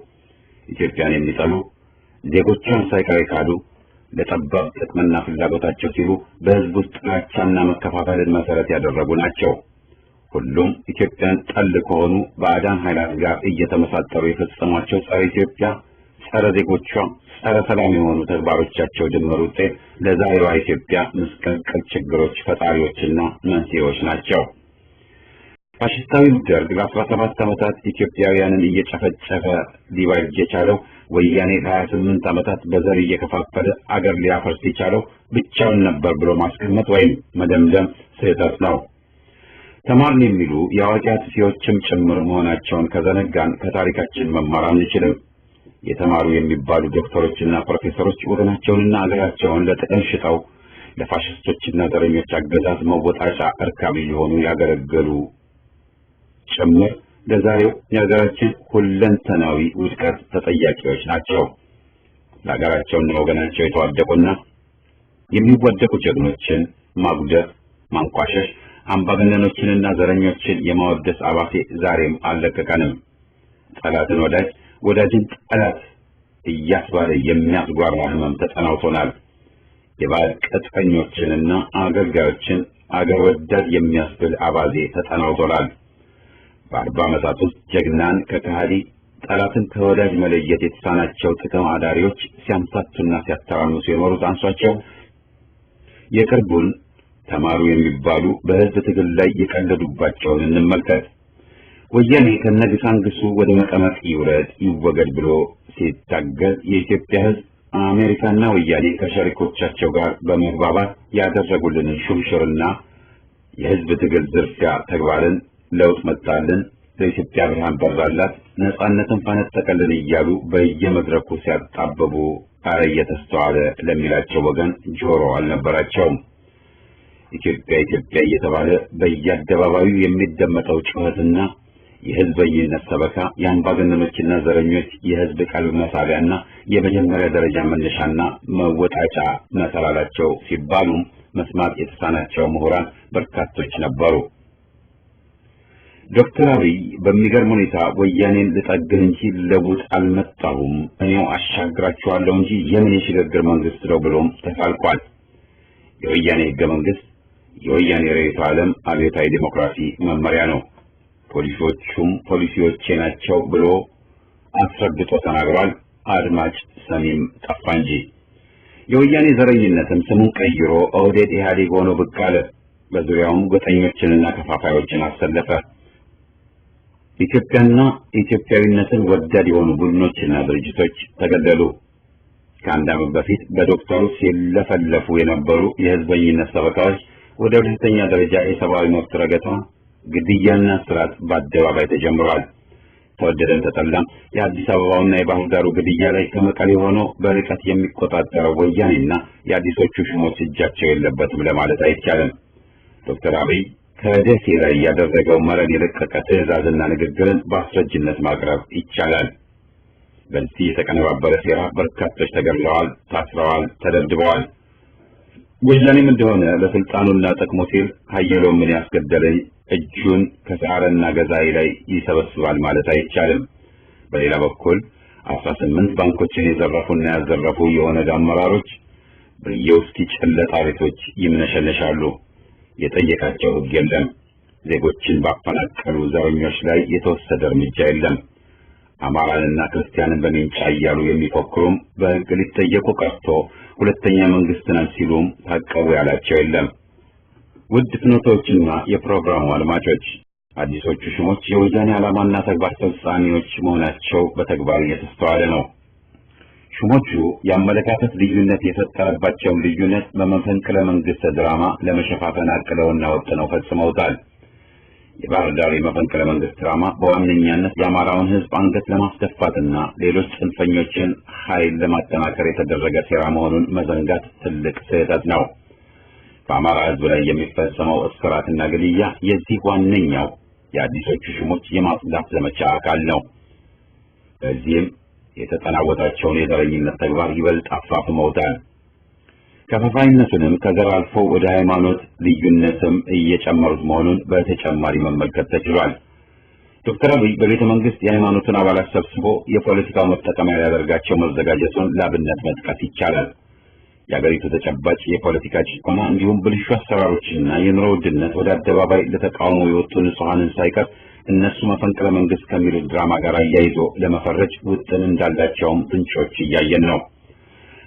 ኢትዮጵያን የሚጠሉ ዜጎቿን ሳይቀር የካዱ ለጠባብ ጥቅምና ፍላጎታቸው ሲሉ በህዝብ ውስጥ ጥላቻና መከፋፈልን መሰረት ያደረጉ ናቸው። ሁሉም ኢትዮጵያን ጠል ከሆኑ ባዕዳን ኃይላት ጋር እየተመሳጠሩ የፈጸሟቸው ጸረ ኢትዮጵያ፣ ጸረ ዜጎቿ፣ ጸረ ሰላም የሆኑ ተግባሮቻቸው ድምር ውጤት ለዛሬዋ ኢትዮጵያ ምስቅልቅል ችግሮች ፈጣሪዎችና መንስኤዎች ናቸው። ፋሽስታዊው ደርግ ለ17 ዓመታት ኢትዮጵያውያንን እየጨፈጨፈ ሊባጅ የቻለው ወያኔ ለ28 ዓመታት በዘር እየከፋፈለ አገር ሊያፈርስ የቻለው ብቻውን ነበር ብሎ ማስቀመጥ ወይም መደምደም ስህተት ነው። ተማርን የሚሉ የአዋቂ አጥፊዎችም ጭምር መሆናቸውን ከዘነጋን ከታሪካችን መማር አንችልም። የተማሩ የሚባሉ ዶክተሮችና ፕሮፌሰሮች ወገናቸውንና አገራቸውን ለጥቅም ሽጠው ለፋሽስቶችና ዘረኞች አገዛዝ መወጣጫ እርካቢ ሊሆኑ ያገለገሉ ጭምር ለዛሬው የሀገራችን ሁለንተናዊ ውድቀት ተጠያቂዎች ናቸው። ለሀገራቸውና ወገናቸው የተዋደቁና የሚወደቁ ጀግኖችን ማጉደፍ፣ ማንቋሸሽ፣ አምባገነኖችንና ዘረኞችን የማወደስ አባዜ ዛሬም አልለቀቀንም። ጠላትን ወዳጅ ወዳጅን ጠላት እያስባለ የሚያስጓራ ህመም ተጠናውቶናል። የባዕድ ቅጥፈኞችንና አገልጋዮችን አገር ወዳድ የሚያስብል አባዜ ተጠናውቶናል። በ40 ዓመታት ውስጥ ጀግናን ከከሃዲ ጠላትን ከወዳጅ መለየት የተሳናቸው ጥቅም አዳሪዎች ሲያምታቱና ሲያተራምሱ የኖሩት አንሷቸው የቅርቡን ተማሩ የሚባሉ በህዝብ ትግል ላይ የቀለዱባቸውን እንመልከት። ወያኔ ከነግሳንግሱ ወደ መቀመቅ ይውረድ ይወገድ ብሎ ሲታገል የኢትዮጵያ ህዝብ አሜሪካና ወያኔ ከሸሪኮቻቸው ጋር በመግባባት ያደረጉልንን ሹምሽርና የህዝብ ትግል ዝርፊያ ተግባርን ለውጥ መጣልን፣ ለኢትዮጵያ ብርሃን በራላት፣ ነጻነትን ፈነጠቀልን እያሉ በየመድረኩ ሲያጣበቡ አረ እየተስተዋለ ለሚላቸው ወገን ጆሮ አልነበራቸውም። ኢትዮጵያ ኢትዮጵያ እየተባለ በየአደባባዩ የሚደመጠው ጩኸትና የህዝበኝነት ሰበካ የአምባገነኖችና ዘረኞች የህዝብ ቀልብ መሳቢያና የመጀመሪያ ደረጃ መነሻና መወጣጫ መሰላላቸው ሲባሉ መስማት የተሳናቸው ምሁራን በርካቶች ነበሩ። ዶክተር አብይ በሚገርም ሁኔታ ወያኔን ልጠግን እንጂ ልለውጥ አልመጣሁም፣ እኔው አሻግራቸዋለሁ እንጂ የምን የሽግግር መንግስት ነው ብሎም ተሳልቋል። የወያኔ ህገ መንግስት የወያኔ ርዕዮተ ዓለም አብዮታዊ ዲሞክራሲ መመሪያ ነው። ፖሊሲዎቹም ፖሊሲዎቼ ናቸው ብሎ አስረግጦ ተናግሯል። አድማጭ ሰሚም ጠፋ እንጂ የወያኔ ዘረኝነትም ስሙን ቀይሮ ኦህዴድ ኢህአዴግ ሆኖ ብቅ አለ። በዙሪያውም ጎጠኞችንና ከፋፋዮችን አሰለፈ። ኢትዮጵያና ኢትዮጵያዊነትን ወዳድ የሆኑ ቡድኖችና ድርጅቶች ተገደሉ። ከአንድ ዓመት በፊት በዶክተሩ ሲለፈለፉ የነበሩ የህዝበኝነት ሰበካዎች ወደ ሁለተኛ ደረጃ የሰብአዊ መብት ረገጣ፣ ግድያና እስራት በአደባባይ ተጀምሯል። ተወደደም ተጠላም የአዲስ አበባውና የባህር ዳሩ ግድያ ላይ ከመቀሌ ሆኖ በርቀት የሚቆጣጠረው ወያኔና የአዲሶቹ ሹሞች እጃቸው የለበትም ለማለት አይቻልም። ዶክተር አብይ ከደሴ ላይ ያደረገው መረን የለቀቀ ትዕዛዝና ንግግርን በአስረጅነት ማቅረብ ይቻላል። በዚህ የተቀነባበረ ሴራ በርካቶች ተገድለዋል፣ ታስረዋል፣ ተደብድበዋል። ወያኔም እንደሆነ ለስልጣኑና ጥቅሙ ሲል ሀየሎ ምን ያስገደለኝ እጁን ከሰዓረና ገዛይ ላይ ይሰበስባል ማለት አይቻልም። በሌላ በኩል 18 ባንኮችን የዘረፉና ያዘረፉ የኦነግ አመራሮች በየውስኪ ጨለጣ ቤቶች ይምነሸነሻሉ። የጠየቃቸው ሕግ የለም። ዜጎችን ባፈናቀሉ ዘረኞች ላይ የተወሰደ እርምጃ የለም። አማራንና ክርስቲያንን በሚንጫ እያሉ የሚፎክሩም በሕግ ሊጠየቁ ቀርቶ ሁለተኛ መንግስት ነን ሲሉም ታቀቡ ያላቸው የለም። ውድ ፍኖቶችና የፕሮግራሙ አድማጮች አዲሶቹ ሹሞች የወያኔ ዓላማና ተግባር ፈጻሚዎች መሆናቸው በተግባር እየተስተዋለ ነው። ሹሞቹ የአመለካከት ልዩነት የፈጠረባቸውን ልዩነት በመፈንቅለ መንግስት ድራማ ለመሸፋፈን አቅደውና ወጥነው ፈጽመውታል። የባህር ዳር የመፈንቅለ መንግስት ድራማ በዋነኛነት የአማራውን ሕዝብ አንገት ለማስደፋትና ሌሎች ጽንፈኞችን ኃይል ለማጠናከር የተደረገ ሴራ መሆኑን መዘንጋት ትልቅ ስህተት ነው። በአማራ ሕዝብ ላይ የሚፈጸመው እስራትና ግድያ የዚህ ዋነኛው የአዲሶቹ ሹሞች የማጽዳት ዘመቻ አካል ነው። በዚህም የተጠናወታቸውን የዘረኝነት ተግባር ይበልጥ አፋፍመውታል። ከፋፋይነቱንም ከዘር አልፈው ወደ ሃይማኖት ልዩነትም እየጨመሩት መሆኑን በተጨማሪ መመልከት ተችሏል። ዶክተር አብይ በቤተ መንግስት የሃይማኖቱን አባላት ሰብስቦ የፖለቲካው መጠቀሚያ ሊያደርጋቸው መዘጋጀቱን ላብነት መጥቀስ ይቻላል። የአገሪቱ ተጨባጭ የፖለቲካ ጭቆና እንዲሁም ብልሹ አሰራሮችና የኑሮ ውድነት ወደ አደባባይ ለተቃውሞ የወጡ ንጹሐንን ሳይቀር እነሱ መፈንቅለ መንግስት ከሚሉት ድራማ ጋር አያይዞ ለመፈረጅ ውጥን እንዳላቸውም ፍንጮች እያየን ነው።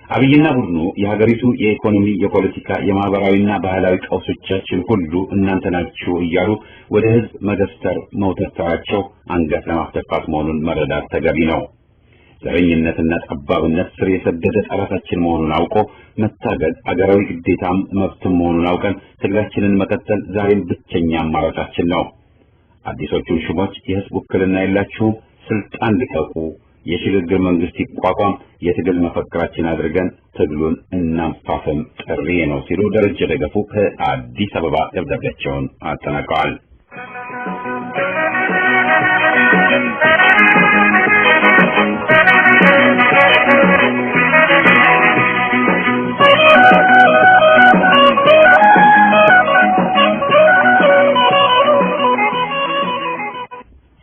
አብይና ቡድኑ የሀገሪቱ የኢኮኖሚ፣ የፖለቲካ፣ የማህበራዊና ባህላዊ ቀውሶቻችን ሁሉ እናንተ ናችሁ እያሉ ወደ ህዝብ መገፍተር መውተራቸው አንገት ለማስደፋት መሆኑን መረዳት ተገቢ ነው። ዘረኝነትና ጠባብነት ስር የሰደደ ጠላታችን መሆኑን አውቆ መታገል አገራዊ ግዴታም መብትም መሆኑን አውቀን ትግላችንን መቀጠል ዛሬም ብቸኛ አማራጫችን ነው። አዲሶቹ ሹሞች የህዝብ ውክልና የላችሁም፣ ስልጣን ልቀቁ፣ የሽግግር መንግስት ይቋቋም የትግል መፈክራችን አድርገን ትግሉን እናንፋፍም ጥሪ ነው ሲሉ ደረጀ ደገፉ ከአዲስ አበባ ደብዳቤያቸውን አጠናቀዋል።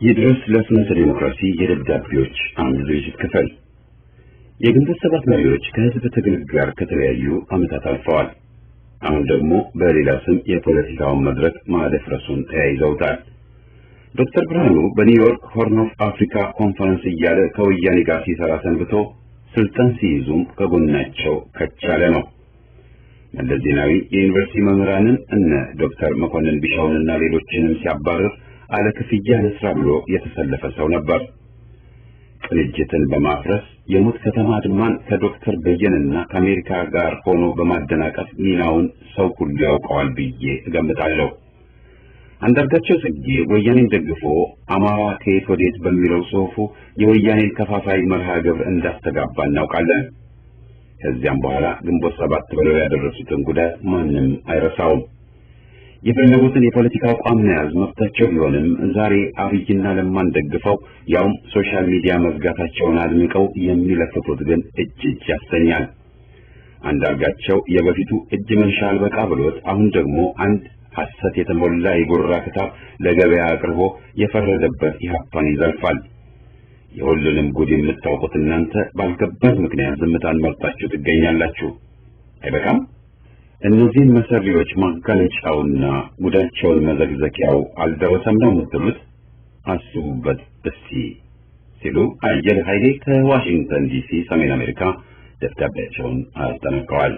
ይድረስ ለፍኖተ ዲሞክራሲ የደብዳቤዎች አምድ ዝግጅት ክፍል። የግንቦት ሰባት መሪዎች ከህዝብ ትግል ጋር ከተለያዩ ዓመታት አልፈዋል። አሁን ደግሞ በሌላ ስም የፖለቲካውን መድረክ ማደፍረሱን ተያይዘውታል። ዶክተር ብርሃኑ በኒውዮርክ ሆርን ኦፍ አፍሪካ ኮንፈረንስ እያለ ከወያኔ ጋር ሲሰራ ሰንብቶ ስልጣን ሲይዙም ከጎናቸው ከቻለ ነው። መለስ ዜናዊ የዩኒቨርሲቲ መምህራንን እነ ዶክተር መኮንን ቢሻውንና ሌሎችንም ሲያባርር አለ ክፍያ ለስራ ብሎ የተሰለፈ ሰው ነበር። ቅንጅትን በማፍረስ የሙት ከተማ አድማን ከዶክተር በየንና ከአሜሪካ ጋር ሆኖ በማደናቀፍ ሚናውን ሰው ሁሉ ያውቀዋል ብዬ እገምታለሁ። አንዳርጋቸው ጽጌ ወያኔን ደግፎ አማራ ከየት ወዴት በሚለው ጽሑፉ የወያኔን ከፋፋይ መርሃ ግብር እንዳስተጋባ እናውቃለን። ከዚያም በኋላ ግንቦት ሰባት ብለው ያደረሱትን ጉዳት ማንም አይረሳውም። የፈለጉትን የፖለቲካ አቋም መያዝ መብታቸው ቢሆንም ዛሬ አብይና ለማን ደግፈው ያውም ሶሻል ሚዲያ መዝጋታቸውን አድንቀው የሚለፍቱት ግን እጅ ያሰኛል። አንዳርጋቸው የበፊቱ እጅ መንሻ አልበቃ ብሎት አሁን ደግሞ አንድ ሐሰት የተሞላ የጉራ ክታብ ለገበያ አቅርቦ የፈረደበት ኢህአፓን ይዘልፋል። የሁሉንም ጉድ የምታውቁት እናንተ ባልገባት ምክንያት ዝምታን መርጣችሁ ትገኛላችሁ። አይበቃም? እነዚህን መሰሪዎች ማጋለጫውና ጉዳቸውን መዘግዘቂያው አልደረሰም ነው የምትሉት? አስቡበት እስቲ ሲሉ አየለ ኃይሌ ከዋሽንግተን ዲሲ ሰሜን አሜሪካ ደብዳቤያቸውን አጠናቀዋል።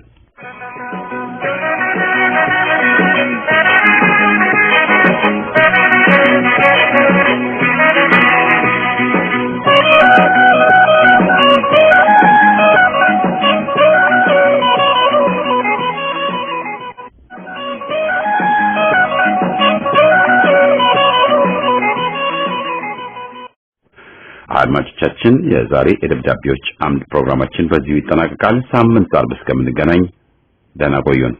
አድማጮቻችን የዛሬ የደብዳቤዎች አምድ ፕሮግራማችን በዚሁ ይጠናቀቃል። ሳምንት አርብ እስከምንገናኝ ደህና ቆዩን።